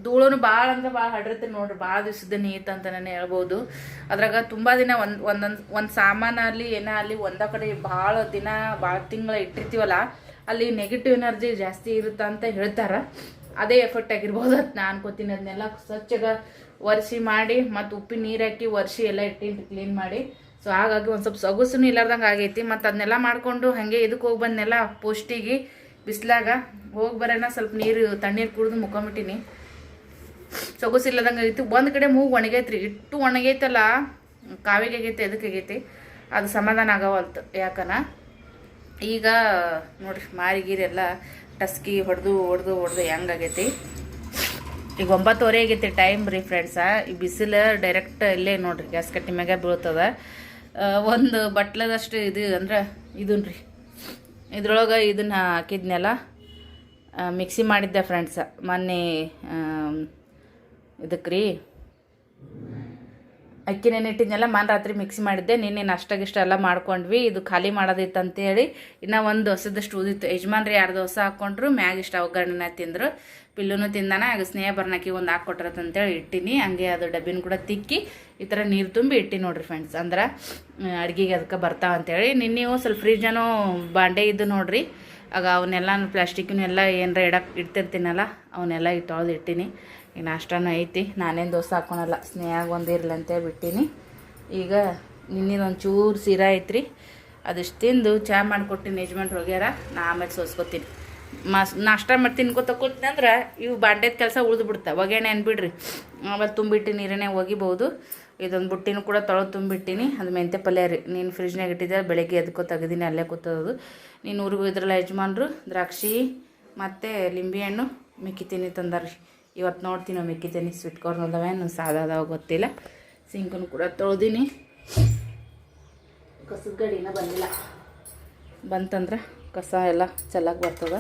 ಧೂಳುನು ಭಾಳ ಅಂದ್ರೆ ಭಾಳ ಹಡ್ರತ್ತೀನಿ ನೋಡ್ರಿ ಭಾಳ ದಿವಸದ ನೀತ್ ಅಂತ ನಾನು ಹೇಳ್ಬೋದು ಅದ್ರಾಗ ತುಂಬ ದಿನ ಒಂದು ಸಾಮಾನಲ್ಲಿ ಏನೇ ಅಲ್ಲಿ ಒಂದೇ ಕಡೆ ಭಾಳ ದಿನ ಭಾಳ ತಿಂಗಳ ಇಟ್ಟಿರ್ತೀವಲ್ಲ ಅಲ್ಲಿ ನೆಗೆಟಿವ್ ಎನರ್ಜಿ ಜಾಸ್ತಿ ಇರುತ್ತೆ ಅಂತ ಹೇಳ್ತಾರೆ ಅದೇ ಎಫೆಕ್ಟ್ ಆಗಿರ್ಬೋದು ಅಂತ ನಾನು ಅನ್ಕೋತೀನಿ ಅದನ್ನೆಲ್ಲ ಸ್ವಚ್ಛಗ ಒರೆಸಿ ಮಾಡಿ ಮತ್ತು ಉಪ್ಪಿನ ನೀರು ಹಾಕಿ ಒರೆಸಿ ಎಲ್ಲ ಇಟ್ಟಿಂಟು ಕ್ಲೀನ್ ಮಾಡಿ ಸೊ ಹಾಗಾಗಿ ಒಂದು ಸ್ವಲ್ಪ ಸೊಗಸು ಇಲ್ಲಾರ್ದಂಗೆ ಆಗೈತಿ ಮತ್ತು ಅದನ್ನೆಲ್ಲ ಮಾಡಿಕೊಂಡು ಹಾಗೆ ಇದಕ್ಕೆ ಹೋಗಿ ಬಂದೆಲ್ಲ ಪೋಸ್ಟಿಗೆ ಬಿಸಿಲಾಗ ಹೋಗಿ ಬರೋಣ ಸ್ವಲ್ಪ ನೀರು ತಣ್ಣೀರು ಕುಡಿದು ಮುಕ್ಕೊಂಬಿಟ್ಟಿನಿ ಸೊಗಸು ಇಲ್ಲದಂಗೆ ಆಗೈತಿ ಒಂದು ಕಡೆ ಮೂಗು ಒಣಗೈತ್ರಿ ಇಟ್ಟು ಒಣಗೈತಲ್ಲ ಕಾವಿಗೆ ಆಗೈತೆ ಎದಕ್ಕೆ ಆಗೈತಿ ಅದು ಸಮಾಧಾನ ಆಗವಲ್ತು ಯಾಕನ ಈಗ ನೋಡ್ರಿ ಮಾರಿಗೀರೆಲ್ಲ ಟಸ್ಕಿ ಹೊಡೆದು ಹೆಂಗಾಗೈತಿ ಈಗ 9:30 ಆಗೈತಿ ಟೈಮ್ ರೀ ಫ್ರೆಂಡ್ಸ ಈ ಬಿಸಿಲು ಡೈರೆಕ್ಟ್ ಇಲ್ಲೇ ನೋಡ್ರಿ ಗ್ಯಾಸ್ ಕಟ್ಟಿ ಮ್ಯಾಗ ಬೀಳ್ತದ ಒಂದು ಬಟ್ಲದಷ್ಟು ಇದು ಅಂದ್ರೆ ಇದನ್ನ ರೀ ಇದ್ರೊಳಗೆ ಇದನ್ನು ಹಾಕಿದ್ನೆಲ್ಲ ಮಿಕ್ಸಿ ಮಾಡಿದ್ದೆ ಫ್ರೆಂಡ್ಸ ಮೊನ್ನೆ ಇದಕ್ಕೆ ರೀ ಅಕ್ಕಿ ನೆನಿಟ್ಟಿದ್ನೆಲ್ಲ ರಾತ್ರಿ ಮಿಕ್ಸಿ ಮಾಡಿದ್ದೆ ನಿನ್ನೆ ನಾಷ್ಟಾಗಿಷ್ಟ ಎಲ್ಲ ಮಾಡ್ಕೊಂಡ್ವಿ ಇದು ಖಾಲಿ ಮಾಡೋದಿತ್ತು ಅಂತೇಳಿ ಇನ್ನೂ ಒಂದು ದೋಸೆದಷ್ಟು ಉದಿತ್ತು ಯಜಮಾನ್ರಿ 2 ದೋಸೆ ಹಾಕ್ಕೊಂಡ್ರು ಮ್ಯಾಗ ಇಷ್ಟ ಒಗ್ಗರಣೆನ ತಿಂದರು ಪಿಲ್ಲುನು ತಿಂದಾನ ಆಗ ಸ್ನೇಹ ಬರ್ನಾಕಿ ಒಂದು ಹಾಕ್ಕೊಟ್ರತ್ತಂತೇಳಿ ಇಟ್ಟಿನಿ ಹಂಗೆ ಅದು ಡಬ್ಬಿನ ಕೂಡ ತಿಕ್ಕಿ ಈ ಥರ ನೀರು ತುಂಬಿ ಇಟ್ಟಿ ನೋಡ್ರಿ ಫ್ರೆಂಡ್ಸ್ ಅಂದ್ರೆ ಅಡುಗೆಗೆ ಅದಕ್ಕೆ ಬರ್ತಾವಂತೇಳಿ ನಿನ್ನೆವು ಸ್ವಲ್ಪ ಫ್ರಿಜ್ಜನೂ ಬಾಂಡೆ ಇದ್ದು ನೋಡ್ರಿ ಆಗ ಅವನ್ನೆಲ್ಲ ಪ್ಲಾಸ್ಟಿಕ್ನೆಲ್ಲ ಏನಾರ ಇಡ್ತಿರ್ತೀನಲ್ಲ ಅವನ್ನೆಲ್ಲ ತೊಳೆದು ಇಟ್ಟಿನಿ ಈಗ ನಾಷ್ಟನೂ ಐತಿ ನಾನೇನು ದೋಸೆ ಹಾಕ್ಕೊಳಲ್ಲ ಸ್ನೇಹಾಗ ಒಂದು ಇರಲಿ ಅಂತೇಳಿ ಬಿಟ್ಟಿನಿ ಈಗ ನಿನ್ನಿದೊಂದು ಚೂರು ಸೀರಾ ಐತ್ರಿ ಅದಿಷ್ಟು ತಿಂದು ಚಹಾ ಮಾಡಿಕೊಟ್ಟಿನಿ ಯಜಮಾನ್ರು ಹೋಗ್ಯಾರ ನಾ ಆಮೇಲೆ ಸೋಸ್ಕೊತೀನಿ ನಾಷ್ಟ ಮಾಡಿ ತಿನ್ಕೋತ ಕೂತೀನಿ ಅಂದ್ರೆ ಇವು ಬಾಂಡೆದ ಕೆಲಸ ಉಳಿದು ಬಿಡ್ತಾವೆ ಒಗ್ಗರಣೆ ಅನ್ಬಿಡ್ರಿ ಆಮೇಲೆ ತುಂಬಿಟ್ಟು ನೀರನ್ನೇ ಒಗಿಬೋದು ಇದೊಂದು ಬುಟ್ಟಿನೂ ಕೂಡ ತೊಳೆದು ತುಂಬಿಟ್ಟಿನಿ ಅದು ಮೆಂತ್ಯ ಪಲ್ಯ ರೀ ನೀನು ಫ್ರಿಜ್ನಾಗ ಇಟ್ಟಿದ್ದೆ ಬೆಳಗ್ಗೆ ಎದ್ಕೋ ತೆಗೆದೀನಿ ಅಲ್ಲೇ ಕೂತದು ನೀನು ಊರಿಗೆ ಹೋಗಿದ್ರಲ್ಲ ಯಜಮಾನ್ರು ದ್ರಾಕ್ಷಿ ಮತ್ತು ಲಿಂಬೆಹಣ್ಣು ಮಿಕ್ಕಿತೀನಿ ತಂದಾರ್ರಿ ಇವತ್ತು ನೋಡ್ತೀನಿ ಮಿಕ್ಕಿತೀನಿ ಸ್ವೀಟ್ ಕಾರ್ನ್ ಅದಾವೇನು ಸಾದಾ ಅದಾವ ಗೊತ್ತಿಲ್ಲ ಸಿಂಕನ್ನು ಕೂಡ ತೊಳ್ದೀನಿ ಕಸದ ಗಡಿನ ಬಂದಿಲ್ಲ ಬಂತಂದ್ರೆ ಕಸ ಎಲ್ಲ ಚೆಲ್ಲಕ್ಕೆ ಬರ್ತದೆ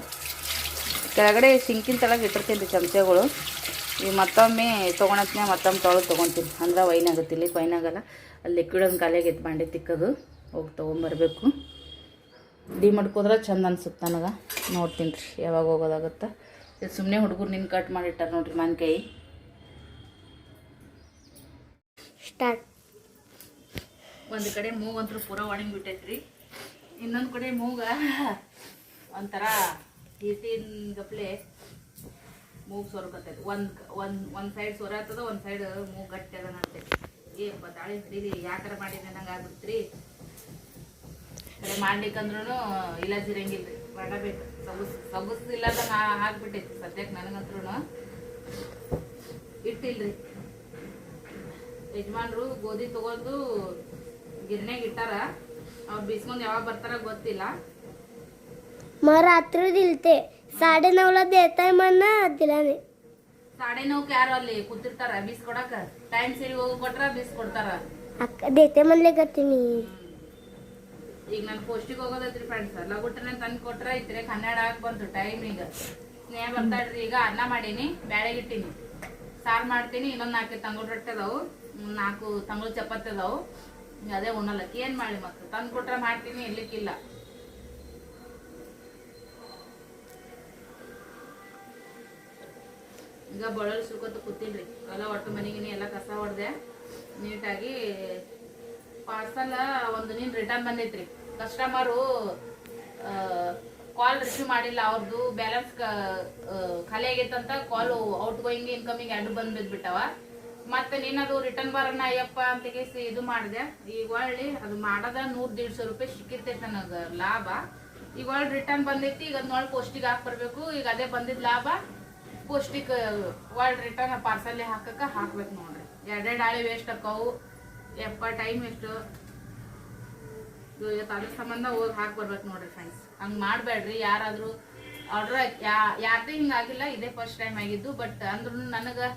ಕೆಳಗಡೆ ಸಿಂಕಿನ ತೆಳಗೆ ಇಟ್ಟಿರ್ತೀನಿ ರೀ ಚಮಚಗಳು ಈಗ ಮತ್ತೊಮ್ಮೆ ತೊಗೊಳತ್ನೇ ಮತ್ತೊಮ್ಮೆ ತೊಗೊತೀನಿ ಅಂದ್ರೆ ವೈನಾಗುತ್ತೆ ಇಲ್ಲಿ ವೈನಾಗಲ್ಲ ಅಲ್ಲಿ ಲಿಕ್ವಿಡ್ ಒಂದು ಖಾಲಿ ಆಗೈತೆ ಬಾಂಡೆ ತಿಕ್ಕೋದು ಹೋಗಿ ತೊಗೊಂಬರ್ಬೇಕು ಡಿಮಾರ್ಟ್ಗೆ ಹೋದ್ರೆ ಚಂದ ಅನ್ಸುತ್ತೆ ನನಗೆ ನೋಡ್ತೀನಿ ರೀ ಯಾವಾಗ ಹೋಗೋದಾಗುತ್ತೆ ಸುಮ್ಮನೆ ಹುಡುಗರು ನಿನ್ನ ಕಟ್ ಮಾಡಿಟ್ಟಾರ ನೋಡ್ರಿ ಮಾನ್ಕಾಯಿ ಸ್ಟಾರ್ಟ್ ಒಂದು ಕಡೆ ಮೂಗಂತೂ ಪೂರ ಒಣಗಿ ಬಿಟ್ಟೈತ್ರಿ ಇನ್ನೊಂದು ಕಡೆ ಮೂಗ ಒಂಥರ ಹೀಟಿನ ಗಪ್ಲೆ ಮೂಗು ಸೊರಕತ್ತೈತಿ ಒಂದು ಸೈಡ್ ಸೊರ ಆಗ್ತದ ಒಂದು ಸೈಡ್ ಮೂಗು ಗಟ್ಟಿ ಅದ ಅಂತೈತಿ ತಾಳಿ ಹಿಡೀರಿ ಯಾಕಾರ ಮಾಡಿದ್ರೆ ನಂಗೆ ಆಗ್ಬಿಡ್ತ್ರಿ ಮಾಡ್ಲಿಕ್ಕಂದ್ರೂ ಇಲಾಜ್ ಇರಂಗಿಲ್ಲ ರೀ ಮಾಡಬೇಕು ಸೊಗಸು ಇಲ್ಲದಂಗೆ ಆಗ್ಬಿಟ್ಟೈತಿ ಸದ್ಯಕ್ಕೆ ನನಗಂತ್ರೂ ಇಟ್ಟಿಲ್ರಿ ಯಜಮಾನ್ರು ಗೋಧಿ ತಗೊಂಡು ಗಿರ್ನ್ಯಾಗ ಇಟ್ಟಾರ ಅವ್ರು ಬೀಸ್ಕೊಂಡು ಯಾವಾಗ ಬರ್ತಾರ ಗೊತ್ತಿಲ್ಲ रात्री दिलते 9:30 देताय म्हणना दिलाने 9:30 ಯಾರು ಅಲ್ಲಿ ಕೂತಿರ್ತಾರ ಬೀಸ್ ಕೊಡಕ ಟೈಮ್ ಸರಿ ಹೋಗಿ ಕೊಟ್ರ ಬೀಸ್ ಕೊಡ್ತಾರ ಅಕ್ಕ ದೇತೆ म्हणले ಗತ್ತೀನಿ ಈಗ ನಾನು ಪೋಸ್ಟಿಗೆ ಹೋಗೋದೈತ್ರಿ ಫ್ರೆಂಡ್ಸ್ ಲಗುಟ್ಟನೆ ತಂದು ಕೊಟ್ರ ಇತ್ರೆ 12 ಆಗಿ ಬಂತು ಟೈಮ್ ಈಗ ಸ್ನೇಹ ಬರ್ತಾಡ್ರಿ ಈಗ ಅನ್ನ ಮಾಡೀನಿ ಬ್ಯಾಳೆಗೆ ಇಟ್ಟೀನಿ ಸಾರು ಮಾಡ್ತೀನಿ ಇನ್ನೊಂದು 4 ತಂಗುಳ ರೊಟ್ಟಿ ಅದಾವು 4 ತಂಗುಳ ಚಪಾತಿ ಅದಾವು ಅದೇ ಉಣ್ಣಲಕ್ಕೆ ಏನು ಮಾಡಿ ಮತ್ತೆ ತಂದು ಕೊಟ್ರೆ ಮಾಡ್ತೀನಿ ಇರ್ಲಿಕ್ಕಿಲ್ಲ ಈಗ ಬಳ್ಳೊಳ್ಳಿ ಸುರ್ಕೊತ ಕೂತೀನಿ ಎಲ್ಲ ಒಟ್ಟು ಮನೆಗಿನಿ ಎಲ್ಲ ಕಸ ಹೊಡೆದೆ ನೀಟಾಗಿ. ಪಾರ್ಸಲ್ ಒಂದು ನೀನು ರಿಟರ್ನ್ ಬಂದೈತ್ರಿ. ಕಸ್ಟಮರು ಕಾಲ್ ರಿಸೀವ್ ಮಾಡಿಲ್ಲ, ಅವ್ರದ್ದು ಬ್ಯಾಲೆನ್ಸ್ ಖಾಲಿ ಆಗೈತಂತ ಕಾಲ್ ಔಟ್ ಗೋಯಿಂಗ್ ಇನ್ಕಮಿಂಗ್ ಎರಡು ಬಂದು ಬಿದ್ಬಿಟ್ಟವ. ಮತ್ತೆ ನೀನದು ರಿಟರ್ನ್ ಬರೋಣ ಅಯ್ಯಪ್ಪ ಅಂತ ಕೇಸಿ ಇದು ಮಾಡಿದೆ. ಈಗ ಒಳ್ಳಿ ಅದು ಮಾಡದ 100-150 ರೂಪಾಯಿ ಸಿಕ್ಕಿರ್ತೈತೆ ನನಗೆ ಲಾಭ. ಈಗ ಒಳ್ಳೆ ರಿಟರ್ನ್ ಬಂದೈತಿ. ಈಗ ಅದನ್ನ ಒಳ್ಳೆ ಪೋಸ್ಟಿಗೆ ಹಾಕಿ ಬರಬೇಕು. ಈಗ ಅದೇ ಬಂದಿದ್ದು ಲಾಭ ಪೋಸ್ಟಿಕ್ ಒಳ್ಳೆ ರಿಟರ್ನ್ ಪಾರ್ಸಲ್ಗೆ ಹಾಕ್ಬೇಕು ನೋಡ್ರಿ. 2 ಆಳಿ ವೇಸ್ಟ್ ಆಕ್ಕವು ಯಪ್ಪ, ಟೈಮ್ ಎಷ್ಟು ಇವತ್ತು ಅದ್ರ ಸಂಬಂಧ ಹೋಗಿ ಹಾಕಿ ಬರ್ಬೇಕು ನೋಡ್ರಿ ಫ್ರೆಂಡ್ಸ್. ಹಂಗೆ ಮಾಡಬೇಡ್ರಿ ಯಾರಾದರೂ ಆರ್ಡ್ರ್. ಯಾರ್ದು ಹಿಂಗಾಗಿಲ್ಲ, ಇದೇ ಫಸ್ಟ್ ಟೈಮ್ ಆಗಿದ್ದು. ಬಟ್ ಅಂದ್ರೂ ನನಗೆ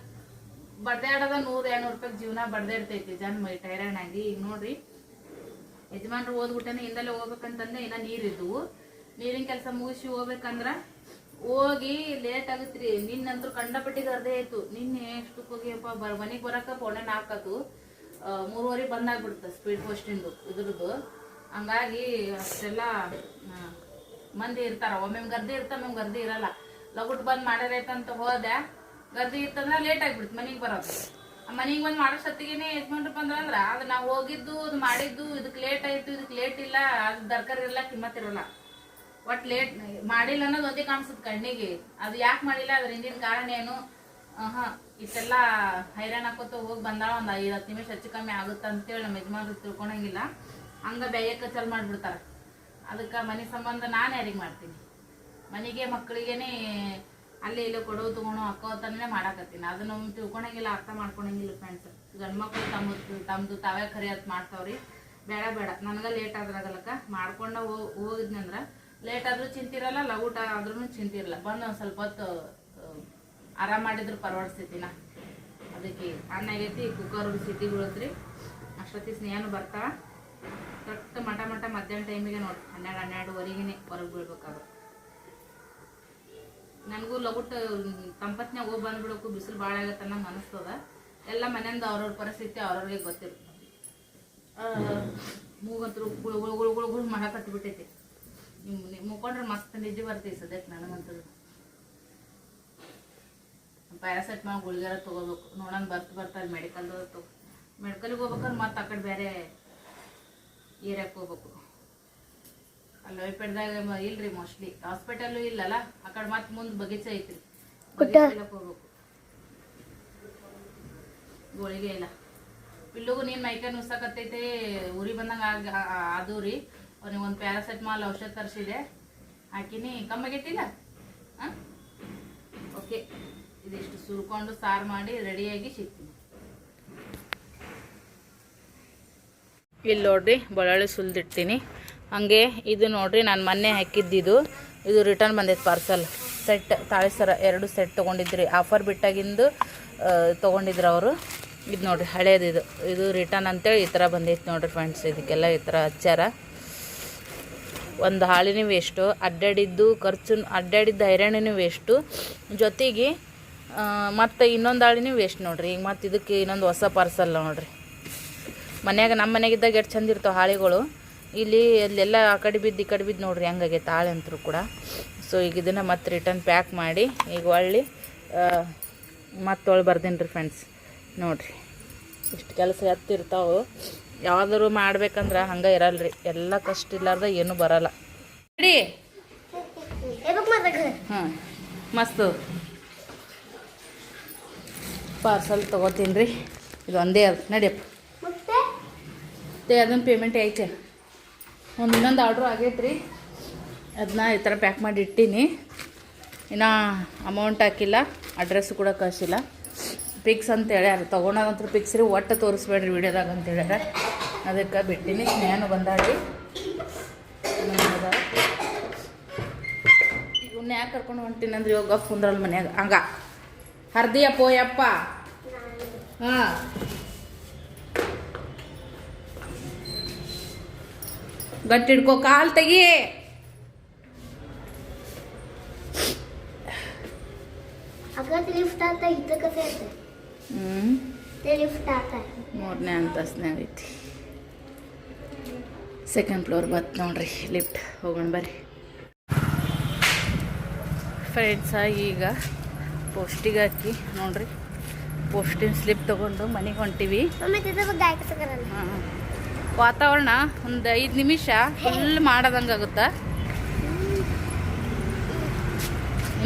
ಬಡ್ದಾಡೋದ 100-200 ರೂಪಾಯಿ ಜೀವನ ಬಡ್ದಾಡ್ತೈತಿ ಜನ್ಮ ಟೈರಾಣಾಗಿ. ಈಗ ನೋಡ್ರಿ ಯಜಮಾನ್ರು ಓದ್ಬಿಟ್ಟನೆ ಹಿಂದಲ್ಲೇ ಹೋಗ್ಬೇಕಂತಂದ್ರೆ ಇನ್ನ ನೀರಿದ್ವು. ನೀರಿನ ಕೆಲಸ ಮುಗಿಸಿ ಹೋಗ್ಬೇಕಂದ್ರ ಹೋಗಿ ಲೇಟ್ ಆಗತ್ರಿ. ನಿನ್ನಂತೂ ಕಂಡಪಟ್ಟಿ ಗರ್ದೆ ಆಯ್ತು. ನಿನ್ನೆ ಎಷ್ಟಕ್ಕೆ ಹೋಗಿಯಪ್ಪ ಮನೆಗೆ ಬರಕ 3:45 3:30 ಬಂದಾಗ್ಬಿಡ್ತ ಸ್ಪೀಡ್ ಪೋಸ್ಟಿಂದು ಇದ್ರದ್ದು. ಹಂಗಾಗಿ ಅಷ್ಟೆಲ್ಲ ಮಂದಿ ಇರ್ತಾರ. ಒಮ್ಮೆ ಗರ್ದಿ ಇರ್ತಾವ, ಒಮ್ಮೆ ಗರ್ದಿ ಇರಲ್ಲ. ಲಗುಟ್ ಬಂದ್ ಮಾಡ್ಯಾರೈತಂತ ಹೋದೆ, ಗರ್ದಿ ಇರ್ತಂದ್ರ ಲೇಟ್ ಆಗ್ಬಿಡ್ತು ಮನೆಗೆ ಬರೋದು. ಮನೆಗೆ ಬಂದು ಮಾಡೋ ಸತ್ತಿಗೆನೆ ಯಜಮಾನ್ರು ಬಂದ್ರಂದ್ರ ಅದು ನಾವು ಹೋಗಿದ್ದು ಅದು ಮಾಡಿದ್ದು ಇದಕ್ಕೆ ಲೇಟ್ ಆಯ್ತು, ಇದಕ್ಕೆ ಲೇಟ್ ಇಲ್ಲ, ಅದು ದರ್ಕಾರ ಇರಲ್ಲ, ಕಿಮ್ಮತ್ ಇರಲ್ಲ. ಒಟ್ ಲೇಟ್ ಮಾಡಿಲ್ಲ ಅನ್ನೋದು ಒಂದೇ ಕಾಣಿಸುತ್ತೆ ಕಣ್ಣಿಗೆ. ಅದು ಯಾಕೆ ಮಾಡಿಲ್ಲ, ಅದ್ರ ಹಿಂದಿನ ಕಾರಣ ಏನು ಇಷ್ಟೆಲ್ಲ ಹೈರಾಣ ಹಾಕೋತ ಹೋಗಿ ಬಂದಾಳ. ಒಂದು 5-10 ನಿಮಿಷ ಹೆಚ್ಚು ಕಮ್ಮಿ ಆಗುತ್ತೆ ಅಂತೇಳಿ ನಮ್ಮ ಯಜಮಾನ್ರು ತಿಳ್ಕೊಳಂಗಿಲ್ಲ. ಹಂಗ ಬೇಯಕ್ಕೆ ಚಲ್ ಮಾಡಿಬಿಡ್ತಾರೆ. ಅದಕ್ಕೆ ಮನೆ ಸಂಬಂಧ ನಾನು ಯಾರಿಗೆ ಮಾಡ್ತೀನಿ, ಮನೆಗೆ ಮಕ್ಕಳಿಗೇನೆ ಅಲ್ಲಿ ಇಲ್ಲಿ ಕೊಡೋದು ತೊಗೊಳೋ ಅಕ್ಕವತ್ತನೇ ಮಾಡಾಕತ್ತೀನಿ. ಅದನ್ನ ತಿಳ್ಕೊಳಂಗಿಲ್ಲ, ಅರ್ಥ ಮಾಡ್ಕೊಳಂಗಿಲ್ಲ ಫ್ರೆಂಡ್ಸ್. ಗಂಡು ಮಕ್ಳು ತಮ್ಮದು ತಾವೇ ಖರಿ ಅಂತ ಮಾಡ್ತಾವ್ರಿ. ಬೇಡ ನನಗೆ ಲೇಟ್ ಆದ್ರಾಗಲಕ್ಕ ಮಾಡ್ಕೊಂಡ ಹೋಗಿದ್ನಂದ್ರ ಲೇಟ್ ಆದ್ರೂ ಚಿಂತಿರಲ್ಲ, ಲಗೂಟ ಆದ್ರೂ ಚಿಂತಿರಲ್ಲ. ಬಂದು ಒಂದು ಸ್ವಲ್ಪ ಹೊತ್ತು ಆರಾಮ್ ಮಾಡಿದ್ರು ಪರವಡಿಸ್ತೈತಿನ. ಅದಕ್ಕೆ ಅನ್ನ ಆಗೈತಿ, ಕುಕ್ಕರ್ ಸಿಟಿ ಬೀಳತ್ರಿ. ಅಷ್ಟೊತ್ತಿ ಸ್ನೇಹನು ಬರ್ತಾವ. ಕರೆಕ್ಟ್ ಮಠ ಮಧ್ಯಾಹ್ನ ಟೈಮಿಗೆ ನೋಡಿ 12-12:30 ಹೊರಗೆ ಬೀಳ್ಬೇಕಾಗುತ್ತೆ. ನನಗೂ ಲಗುಟ್ ತಂಪತ್ನ್ಯಾಗ ಹೋಗಿ ಬಂದ್ಬಿಡೋಕು, ಬಿಸಿಲು ಭಾಳ ಆಗತ್ತೆ ಅನ್ನಂಗೆ ಅನಿಸ್ತದ. ಎಲ್ಲ ಮನೆಯಿಂದ ಅವ್ರವ್ರ ಪರಿಸ್ಥಿತಿ ಅವ್ರವ್ರಿಗೆ ಗೊತ್ತಿರುತ್ತೆ. ಮೂಗಂತರು ಗುಳು ಮಾಡಕತ್ಬಿಟ್ಟೈತಿ. ನೀವು ಮುಕ್ಕೊಂಡ್ರೆ ಮಸ್ತ್ ನಿದ್ದೆ ಬರ್ತೀವಿ ಸದ್ಯಕ್ಕೆ ನನಗಂತೂ. ಪ್ಯಾರಾಸೆಟಮಾಲ್ ಗುಳಿಗೆರ ತೊಗೋಬೇಕು ನೋಡೋಣ. ಬರ್ತಾರೆ ಮೆಡಿಕಲ್ಗೆ ಹೋಗ್ಬೇಕಾದ್ರೆ ಮತ್ತೆ ಆ ಕಡೆ ಬೇರೆ ಏರಿಯಾಕ್ಕೆ ಹೋಗ್ಬೇಕು. ಅಲ್ಲಿ ವೈಪೇಟದಾಗ ಇಲ್ರಿ, ಮೋಸ್ಟ್ಲಿ ಹಾಸ್ಪಿಟಲ್ಲು ಇಲ್ಲಲ್ಲ. ಆ ಕಡೆ ಮತ್ತೆ ಮುಂದೆ ಬಗೀಚೆ ಐತ್ರಿ, ಬಗೀಚೆಲ್ಲಕ್ಕೆ ಹೋಗ್ಬೇಕು. ಗೋಳಿಗೆ ಇಲ್ಲ. ಪಿಲ್ಲುಗೂ ನೀನು ಮೈಕೈ ನುಸ್ಸಕತ್ತೈತೆ, ಉರಿ ಬಂದಂಗೆ ಅದು ರೀ. ಅವ್ನಿಗೆ ಒಂದು ಪ್ಯಾರಾಸೆಟಮಾಲ್ ಔಷಧ ತರಿಸಿದೆ, ಹಾಕಿನಿ. ಕಮ್ಮಾಗೈತಿಲ್ಲ? ಹಾಂ, ಓಕೆ. ಇದಿಷ್ಟು ಸುರ್ಕೊಂಡು ಸಾರು ಮಾಡಿ ರೆಡಿಯಾಗಿ ಸಿಗ್ತೀನಿ. ಇಲ್ಲಿ ನೋಡ್ರಿ ಬಳ್ಳೊಳ್ಳಿ ಸುಲಿದಿಡ್ತೀನಿ. ಹಾಗೆ ಇದು ನೋಡ್ರಿ ನಾನು ಮೊನ್ನೆ ಹಾಕಿದ್ದಿದ್ದು, ಇದು ರಿಟರ್ನ್ ಬಂದೈತೆ ಪಾರ್ಸಲ್. ಸೆಟ್ ತಾಳಿ ಸರ 2 ಸೆಟ್ ತೊಗೊಂಡಿದ್ರಿ, ಆಫರ್ ಬಿಟ್ಟಾಗಿಂದು ತೊಗೊಂಡಿದ್ರು ಅವರು. ಇದು ನೋಡ್ರಿ ಹಳೇದು, ಇದು ರಿಟರ್ನ್ ಅಂತೇಳಿ ಈ ಥರ ಬಂದೈತೆ ನೋಡ್ರಿ ಫ್ರೆಂಡ್ಸ್. ಇದಕ್ಕೆಲ್ಲ ಈ ಥರ ಹಚ್ಚಾರ. ಒಂದು ಹಾಳಿನೂ ವೇಸ್ಟು, ಅಡ್ಡಾಡಿದ್ದು ಹೈರಾಣಿನೂ ವೇಸ್ಟು, ಜೊತೆಗೆ ಮತ್ತು ಇನ್ನೊಂದು ಹಾಳಿನೂ ವೇಸ್ಟ್ ನೋಡ್ರಿ. ಈಗ ಮತ್ತು ಇದಕ್ಕೆ ಇನ್ನೊಂದು ಹೊಸ ಪಾರ್ಸಲ್ ನೋಡ್ರಿ. ಮನ್ಯಾಗ ನಮ್ಮ ಮನೆಗಿದ್ದಾಗ ಎಷ್ಟು ಚಂದ ಇರ್ತಾವೆ ಹಾಳಿಗಳು. ಇಲ್ಲಿ ಅಲ್ಲೆಲ್ಲ ಆ ಕಡೆ ಬಿದ್ದು ಈ ಕಡೆ ಬಿದ್ದು ನೋಡ್ರಿ ಹೆಂಗಾಗೈತೆ ಹಾಳೆ ಅಂತರೂ ಕೂಡ. ಸೊ ಈಗ ಇದನ್ನು ಮತ್ತೆ ರಿಟರ್ನ್ ಪ್ಯಾಕ್ ಮಾಡಿ ಈಗ ಒಳ್ಳೆ ಮತ್ತೆ ಬರ್ದೀನಿ ರೀ ಫ್ರೆಂಡ್ಸ್. ನೋಡಿರಿ ಇಷ್ಟು ಕೆಲಸ ಎತ್ತಿರ್ತಾವೆ. ಯಾವ್ದಾದ್ರು ಮಾಡ್ಬೇಕಂದ್ರೆ ಹಂಗೆ ಇರಲ್ರಿ, ಎಲ್ಲ ಕಷ್ಟ ಇಲ್ಲಾರ್ದ ಏನೂ ಬರಲ್ಲ. ರೆಡಿ? ಹಾಂ, ಮಸ್ತು ಪಾರ್ಸಲ್ ತೊಗೋತೀನಿ ರೀ. ಇದು ಒಂದೇ ಅದು ನಡಿಯಪ್ಪ. ಅದನ್ನು ಪೇಮೆಂಟ್ ಐತೆ. ಇನ್ನೊಂದು ಆರ್ಡ್ರು ಆಗೈತೆ ರೀ, ಅದನ್ನ ಈ ಥರ ಪ್ಯಾಕ್ ಮಾಡಿ ಇಟ್ಟೀನಿ. ಇನ್ನೂ ಅಮೌಂಟ್ ಹಾಕಿಲ್ಲ, ಅಡ್ರೆಸ್ಸು ಕೂಡ ಕಳಿಸಿಲ್ಲ. ಪಿಕ್ಸ್ ಅಂತ ಹೇಳ್ಯಾರ, ತೊಗೊಳೋದಂತ್ರ ಪಿಕ್ಸ್ ರೀ, ಒಟ್ಟು ತೋರಿಸ್ಬೇಡ್ರಿ ವೀಡಿಯೋದಾಗ ಅಂತ ಹೇಳ್ಯಾರ. ಅದಕ್ಕೆ ಬಿಟ್ಟಿನಿ. ಸ್ನೇಹನು ಬಂದಾಡಿ ಇವನ್ನ ಯಾಕೆ ಕರ್ಕೊಂಡು ಹೊಂಟೀನಿ ಅಂದ್ರೆ ಇವಾಗ ಕುಂದ್ರಲ್ಲ ಮನ್ಯಾಗ. ಹಂಗ ಹರ್ದಿಯಪ್ಪ ಯಪ್ಪ. ಹಾಂ, ಗಟ್ಟಿ ಹಿಡ್ಕೋ, ಕಾಲು ತೆಗಿ. ಮೂರನೇ ಅಂತಸ್ನ್ಯಾಗ ಐತಿ. ಸೆಕೆಂಡ್ ಫ್ಲೋರ್ ಬತ್ ನೋಡ್ರಿ ಲಿಫ್ಟ್. ಹೋಗೋಣ ಬರ್ರಿ ಫ್ರೆಂಡ್ಸ. ಈಗ ಪೋಸ್ಟಿಗೆ ಹಾಕಿ ನೋಡ್ರಿ ಪೋಸ್ಟಿನ ಸ್ಲಿಪ್ ತೊಗೊಂಡು ಮನೆಗೆ ಹೊಂಟಿವಿ. ಹಾಂ ವಾತಾವರಣ ಒಂದು 5 ನಿಮಿಷ ಫುಲ್ ಮಾಡೋದಂಗೆ ಆಗುತ್ತಾ.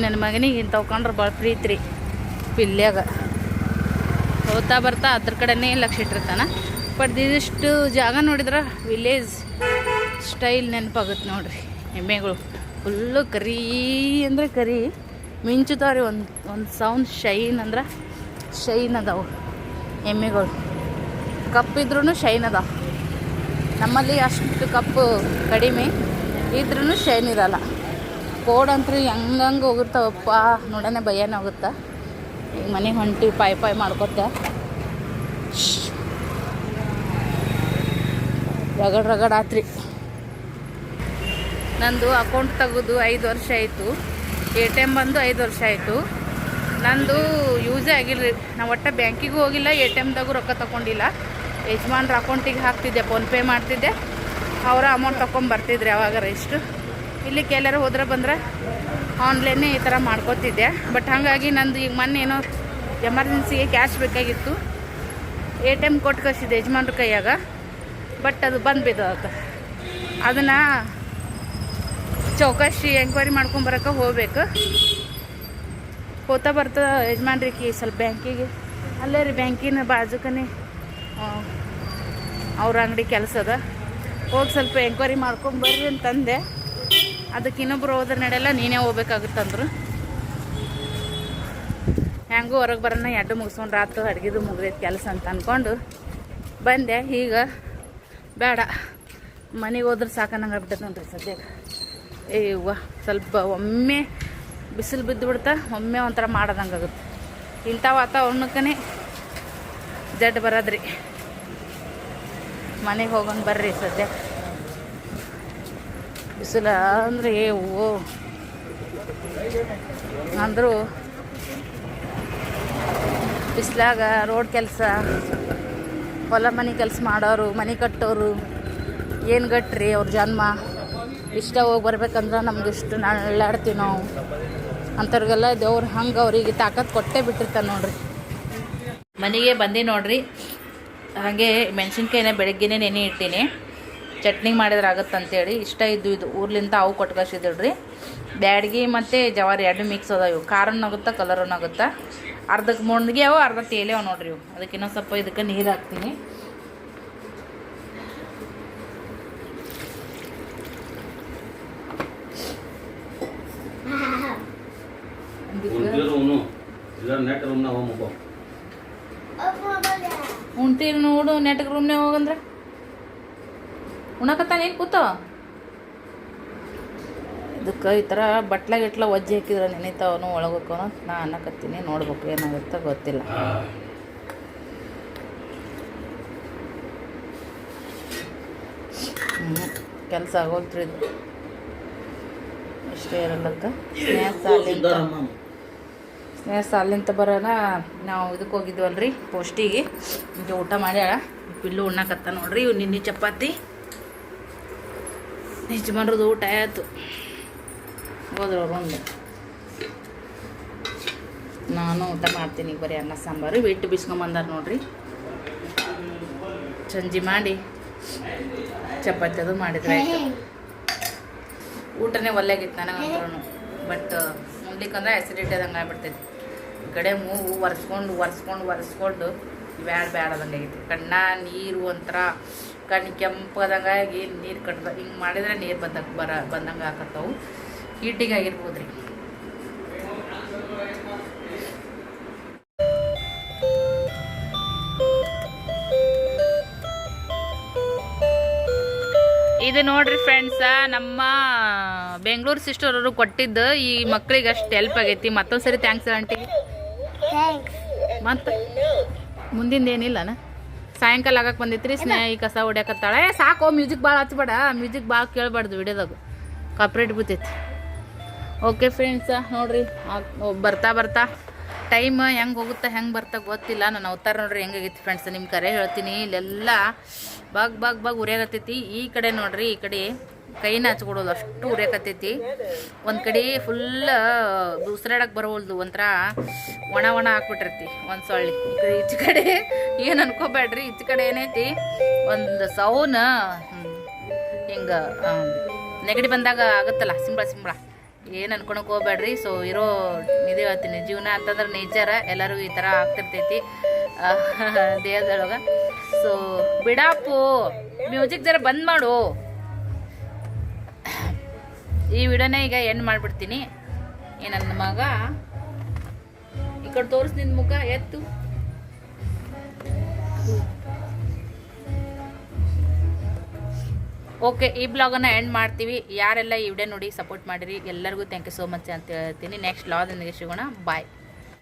ನನ್ನ ಮಗನಿಗೆ ಇಂಥ ತಗೊಂಡ್ರೆ ಭಾಳ ಪ್ರೀತಿ ರೀ. ಪಿಲ್ಯಾಗ ಹೋಗ್ತಾ ಬರ್ತಾ ಅದ್ರ ಕಡೆನೇ ಲಕ್ಷ ಇಟ್ಟಿರ್ತಾನೆ. ಬಟ್ ಇದಿಷ್ಟು ಜಾಗ ನೋಡಿದ್ರೆ ವಿಲೇಜ್ ಸ್ಟೈಲ್ ನೆನಪಾಗುತ್ತೆ ನೋಡ್ರಿ. ಎಮ್ಮೆಗಳು ಫುಲ್ಲು ಕರಿ ಅಂದರೆ ಕರಿ ಮಿಂಚುತ್ತಾವ್ರಿ. ಒಂದು ಸೌಂಡ್ ಶೈನ್ ಅಂದ್ರೆ ಶೈನ್ ಅದಾವು ಎಮ್ಮೆಗಳು. ಕಪ್ಪಿದ್ರೂ ಶೈನ್ ಅದಾವ. ನಮ್ಮಲ್ಲಿ ಅಷ್ಟು ಕಪ್ಪು ಕಡಿಮೆ ಇದ್ರೂ ಶೈನ್ ಇರಲ್ಲ. ಕೋಡ್ ಅಂತೂ ಹೆಂಗಂಗೆ ಹೋಗಿರ್ತಾವಪ್ಪ ನೋಡೋಣ ಭಯನೇ ಹೋಗುತ್ತಾ. ಈಗ ಮನೆಗೆ ಹೊಂಟಿ ಪಾಯ್ ಮಾಡ್ಕೊತ ರಗಡ್ ಆತ್ರಿ. ನಂದು ಅಕೌಂಟ್ ತೆಗೆದು 5 ವರ್ಷ ಆಯಿತು. ATM ಬಂದು 5 ವರ್ಷ ಆಯಿತು. ನಂದು ಯೂಸೇ ಆಗಿಲ್ಲ ರೀ. ನಾವು ಒಟ್ಟು ಬ್ಯಾಂಕಿಗೂ ಹೋಗಿಲ್ಲ, ATMದಾಗೂ ರೊಕ್ಕ ತೊಗೊಂಡಿಲ್ಲ. ಯಜಮಾನ್ರ ಅಕೌಂಟಿಗೆ ಹಾಕ್ತಿದ್ದೆ, ಫೋನ್ಪೇ ಮಾಡ್ತಿದ್ದೆ, ಅವರ ಅಮೌಂಟ್ ತೊಗೊಂಬರ್ತಿದ್ರಿ ಅವಾಗಾರ ಇಷ್ಟು. ಇಲ್ಲಿ ಎಲ್ಲರೂ ಹೋದ್ರೆ ಬಂದ್ರೆ ಆನ್ಲೈನೇ ಈ ಥರ ಮಾಡ್ಕೊತಿದ್ದೆ. ಬಟ್ ಹಾಗಾಗಿ ನಂದು ಈಗ ಮೊನ್ನೆ ಏನೋ ಎಮರ್ಜೆನ್ಸಿಗೆ ಕ್ಯಾಶ್ ಬೇಕಾಗಿತ್ತು. ATM ಕೊಟ್ಟು ಕಳಿಸಿದ್ದೆ ಯಜಮಾನ್ರ ಕೈಯಾಗ. ಬಟ್ ಅದು ಬಂದು ಬಿದ್ದೋತ. ಅದನ್ನು ಚೌಕಾಶಿ ಎಂಕ್ವೈರಿ ಮಾಡ್ಕೊಂಬರಕ್ಕೆ ಹೋಗ್ಬೇಕು. ಹೋಗ್ತಾ ಬರ್ತಾ ಯಜಮಾನ್ರಿಗೆ ಸ್ವಲ್ಪ ಬ್ಯಾಂಕಿಗೆ ಅಲ್ಲೇ ರೀ ಬ್ಯಾಂಕಿನ ಬಾಜುಕನೇ ಅವ್ರ ಅಂಗಡಿ ಕೆಲಸ ಅದ, ಹೋಗಿ ಸ್ವಲ್ಪ ಎಂಕ್ವೈರಿ ಮಾಡ್ಕೊಂಬರ್ರಿ ಅಂತಂದೆ. ಅದಕ್ಕೆ ಇನ್ನೊಬ್ರು ಹೋದ್ರೆ ನಡೆಯಲ್ಲ, ನೀನೇ ಹೋಗ್ಬೇಕಾಗುತ್ತಂದ್ರು. ಹೆಂಗೂ ಹೊರಗೆ ಬರೋಣ, ಎಡ್ಡು ಮುಗಿಸ್ಕೊಂಡು ರಾತ್ರಿ ಅಡುಗೆದು ಮುಗ್ದೈತೆ ಕೆಲಸ ಅಂತ ಅಂದ್ಕೊಂಡು ಬಂದೆ. ಈಗ ಬೇಡ ಮನೆಗೆ ಹೋದ್ರೆ ಸಾಕನ್ನಂಗೆ ಆಗ್ಬಿಟ್ಟೈತೆ ನೋಡ್ರಿ ಸದ್ಯಕ್ಕೆ. ಏವ್ವ ಸ್ವಲ್ಪ ಒಮ್ಮೆ ಬಿಸಿಲು ಬಿದ್ದು ಬಿಡ್ತಾ, ಒಮ್ಮೆ ಒಂಥರ ಮಾಡೋದಂಗೆ ಆಗುತ್ತೆ. ಇಂಥ ವಾತಾವರಣಕ್ಕೇ ಜಡ್ ಬರೋದ್ರಿ. ಮನೆಗೆ ಹೋಗೋಣ ಬರ್ರಿ ಸದ್ಯ. ಬಿಸಿಲು ಅಂದರೆ ಓ ಅಂದರೂ ಬಿಸಿಲಾಗ ರೋಡ್ ಕೆಲಸ, ಹೊಲ ಮನೆ ಕೆಲಸ ಮಾಡೋರು, ಮನೆ ಕಟ್ಟೋರು ಏನು ಗಟ್ರಿ ಅವ್ರ ಜನ್ಮ. ಇಷ್ಟ ಹೋಗಿ ಬರ್ಬೇಕಂದ್ರೆ ನಮ್ಗೆ ಇಷ್ಟು ನಳ್ಳಾಡ್ತೀವಿ ನಾವು. ಅಂಥವ್ರಿಗೆಲ್ಲ ದೇವ್ರು ಹಂಗೆ ಅವರಿಗೆ ತಾಕತ್ತು ಕೊಟ್ಟೇ ಬಿಟ್ಟಿರ್ತಾನೆ ನೋಡ್ರಿ. ಮನೆಗೆ ಬಂದು ನೋಡ್ರಿ. ಹಾಗೆ ಮೆಣಸಿನ್ಕಾಯಿನ ಬೆಳಗ್ಗೆನೇ ನೆನೆ ಇಟ್ಟೀನಿ, ಚಟ್ನಿ ಮಾಡಿದ್ರೆ ಆಗುತ್ತಂತೇಳಿ. ಇಷ್ಟ ಇದ್ದು ಇದು ಊರ್ಲಿಂದ ಅವು ಕೊಟ್ಟು ಕಳಿಸಿದ್ರಿ. ಬ್ಯಾಡ್ಗಿ ಮತ್ತು ಜವಾರಿ 2 ಮಿಕ್ಸ್ ಅದಾವ. ಇವು ಖಾರನೂ ಆಗುತ್ತಾ ಕಲರೂ ಆಗುತ್ತಾ. ಅರ್ಧಕ್ಕೆ ಮುಣ್ಗಿ ಅವು, ಅರ್ಧ ತೇಲಿ ಅವು ನೋಡ್ರಿ. ಇವು ಅದಕ್ಕೆ ಇನ್ನೊಂದು ಸ್ವಲ್ಪ ಇದಕ್ಕೆ ನೀರು ಹಾಕ್ತೀನಿ. ಉಣ್ತೀರಿ ನೋಡು, ನೆಟ್ಗೆ ರೂಮ್ನೇ ಹೋಗಂದ್ರೆ ಉಣಕತ್ತಾನ ಏನು ಕೂತ. ಇದಕ್ಕೆ ಈ ಥರ ಬಟ್ಲ ಒಜ್ಜೆ ಹಾಕಿದ್ರೆ ನೆನಿತಾವನು ಒಳಗೋಕವನು. ನಾ ಅನ್ನಕತ್ತೀನಿ, ನೋಡ್ಬೇಕು ಏನಾಗುತ್ತೆ ಗೊತ್ತಿಲ್ಲ. ಕೆಲಸ ಆಗೋಲ್ತ್ರಿ ಇದು. ಇಷ್ಟೇ ಇರಲ್ಲಕ್ಕ. ಸ್ನೇಹ ಸಾಲಿಂತ ಬರೋಣ. ನಾವು ಇದಕ್ಕೆ ಹೋಗಿದ್ವಲ್ರಿ ಪೋಸ್ಟಿಗೆ. ಇಂಗೆ ಊಟ ಮಾಡ್ಯಾಳ. ಪಿಲ್ಲು ಉಣ್ಣಕತ್ತ ನೋಡ್ರಿ. ಇವು ನಿನ್ನೆ ಚಪಾತಿ, ಯಜಮಾನ್ರದ್ದು ಊಟ ಆಯಿತು. ಹೋದ್ರು ಅವ್ರು ಒಂದು. ನಾನು ಊಟ ಮಾಡ್ತೀನಿ. ಬರೀ ಅನ್ನ ಸಾಂಬಾರು ಬಿಟ್ಟು ಬಿಸ್ಕೊಂಬಂದಾರ ನೋಡ್ರಿ. ಸಂಜೆ ಮಾಡಿ ಚಪಾತಿ ಅದು ಮಾಡಿದ್ರೆ ಆಯ್ತು. ಊಟನೇ ಒಲ್ಲೆಗಿತ್ತು ನನಗಂದ್ರೂ. ಬಟ್ ಉಣ್ಲಿಕ್ಕಂದ್ರೆ ಆ್ಯಸಿಡಿಟಿ ಅದಂಗೆ ಆಗ್ಬಿಡ್ತೈತಿ. ಈ ಕಡೆ ಮೂಗು ಒರೆಸ್ಕೊಂಡು ಬ್ಯಾಡದಂಗೆ ಆಗೈತಿ. ಕಣ್ಣ ನೀರು ಒಂಥರ ಕಣ್ಣು ಕೆಂಪದಂಗಾಗಿ ನೀರು ಕಟ್ದ. ಹಿಂಗೆ ಮಾಡಿದ್ರೆ ನೀರು ಬಂದಂಗೆ ಹಾಕತ್ತವು. ಹೀಟಿಗೆ ಆಗಿರ್ಬೋದು ರೀ. ಇದು ನೋಡ್ರಿ ಫ್ರೆಂಡ್ಸ, ನಮ್ಮ ಬೆಂಗಳೂರು ಸಿಸ್ಟರ್ ಅವರು ಕೊಟ್ಟಿದ್ದು ಈ ಮಕ್ಕಳಿಗೆ ಅಷ್ಟು ಹೆಲ್ಪ್ ಆಗೈತಿ. ಮತ್ತೊಂದು ಸರಿ ಥ್ಯಾಂಕ್ಸ್ ಆಂಟಿಗೆ. ಮತ್ತು ಮುಂದಿಂದ ಏನಿಲ್ಲನ. ಸಾಯಂಕಾಲ ಆಗಕ್ಕೆ ಬಂದಿತ್ರಿ. ಸ್ನೇಹ ಈ ಕಸ ಹೊಡ್ಯಾಕತ್ತಾಳೆ. ಸಾಕು, ಮ್ಯೂಸಿಕ್ ಭಾಳ ಹಚ್ಬೇಡ. ಮ್ಯೂಸಿಕ್ ಭಾಳ ಕೇಳಬಾರ್ದು ವಿಡಿಯೋದಾಗ, ಕಾಪ್ರೇಟ್ ಬಿತ್ತೈತಿ. ಓಕೆ ಫ್ರೆಂಡ್ಸ ನೋಡ್ರಿ, ಬರ್ತಾ ಟೈಮ್ ಹೆಂಗೆ ಹೋಗುತ್ತಾ ಹೆಂಗೆ ಬರ್ತಾ ಗೊತ್ತಿಲ್ಲ. ನಾನು ಅವತಾರ ನೋಡ್ರಿ ಹೆಂಗಾಗೈತಿ ಫ್ರೆಂಡ್ಸ್. ನಿಮ್ಮ ಕರೆ ಹೇಳ್ತೀನಿ. ಇಲ್ಲೆಲ್ಲ ಬಾಗ್ ಉರಿಯಾಗತ್ತೈತಿ. ಈ ಕಡೆ ನೋಡ್ರಿ, ಈ ಕಡೆ ಕೈನ ಹಚ್ಕೊಡೋದು ಅಷ್ಟು ಉರಿಯಕತ್ತೈತಿ. ಒಂದು ಕಡೆ ಫುಲ್ ಉಸಿರಾಡಕ್ಕೆ ಬರೋಲ್ದು, ಒಂಥರ ಒಣ ಒಣ ಹಾಕ್ಬಿಟ್ಟಿರ್ತಿ ಒಂದು ಸೊಳ್ಳಿ. ಈಚೆ ಕಡೆ ಏನು ಅನ್ಕೋಬೇಡ್ರಿ, ಈಚೆ ಕಡೆ ಏನೈತಿ ಒಂದು ಸೌನ ಹಿಂಗೆ ನೆಗಡಿ ಬಂದಾಗ ಆಗುತ್ತಲ್ಲ ಸಿಂಬಳ ಏನು ಅನ್ಕೊಳಕ್ಕೆ ಹೋಗ್ಬೇಡ್ರಿ. ಸೊ ಇರೋ ಇದೇ ಹೇಳ್ತೀನಿ, ಜೀವನ ಅಂತಂದ್ರೆ ನೇಚರ, ಎಲ್ಲರಿಗೂ ಈ ಥರ ಆಗ್ತಿರ್ತೈತಿ ದೇಹದೊಳಗೆ. ಸೊ ಬಿಡಾಪು ಮ್ಯೂಸಿಕ್ ಜರ ಬಂದ್ ಮಾಡು. ಈ ವಿಡಿಯೋನ ಈಗ ಎಂಡ್ ಮಾಡಿಬಿಡ್ತೀನಿ. ನನ್ನ ಮಗ ಈ ಕಡೆ ತೋರಿಸ್, ನಿನ್ನ ಮುಖ ಎತ್ತು. ಓಕೆ, ಈ ಬ್ಲಾಗನ್ನು ಎಂಡ್ ಮಾಡ್ತೀವಿ. ಯಾರೆಲ್ಲ ಈ ವಿಡಿಯೋ ನೋಡಿ ಸಪೋರ್ಟ್ ಮಾಡಿರಿ ಎಲ್ಲರಿಗೂ ಥ್ಯಾಂಕ್ ಯು ಸೋ ಮಚ್ ಅಂತ ಹೇಳ್ತೀನಿ. ನೆಕ್ಸ್ಟ್ ಬ್ಲಾಗ್ನೊಂದಿಗೆ ಸಿಗೋಣ. ಬಾಯ್.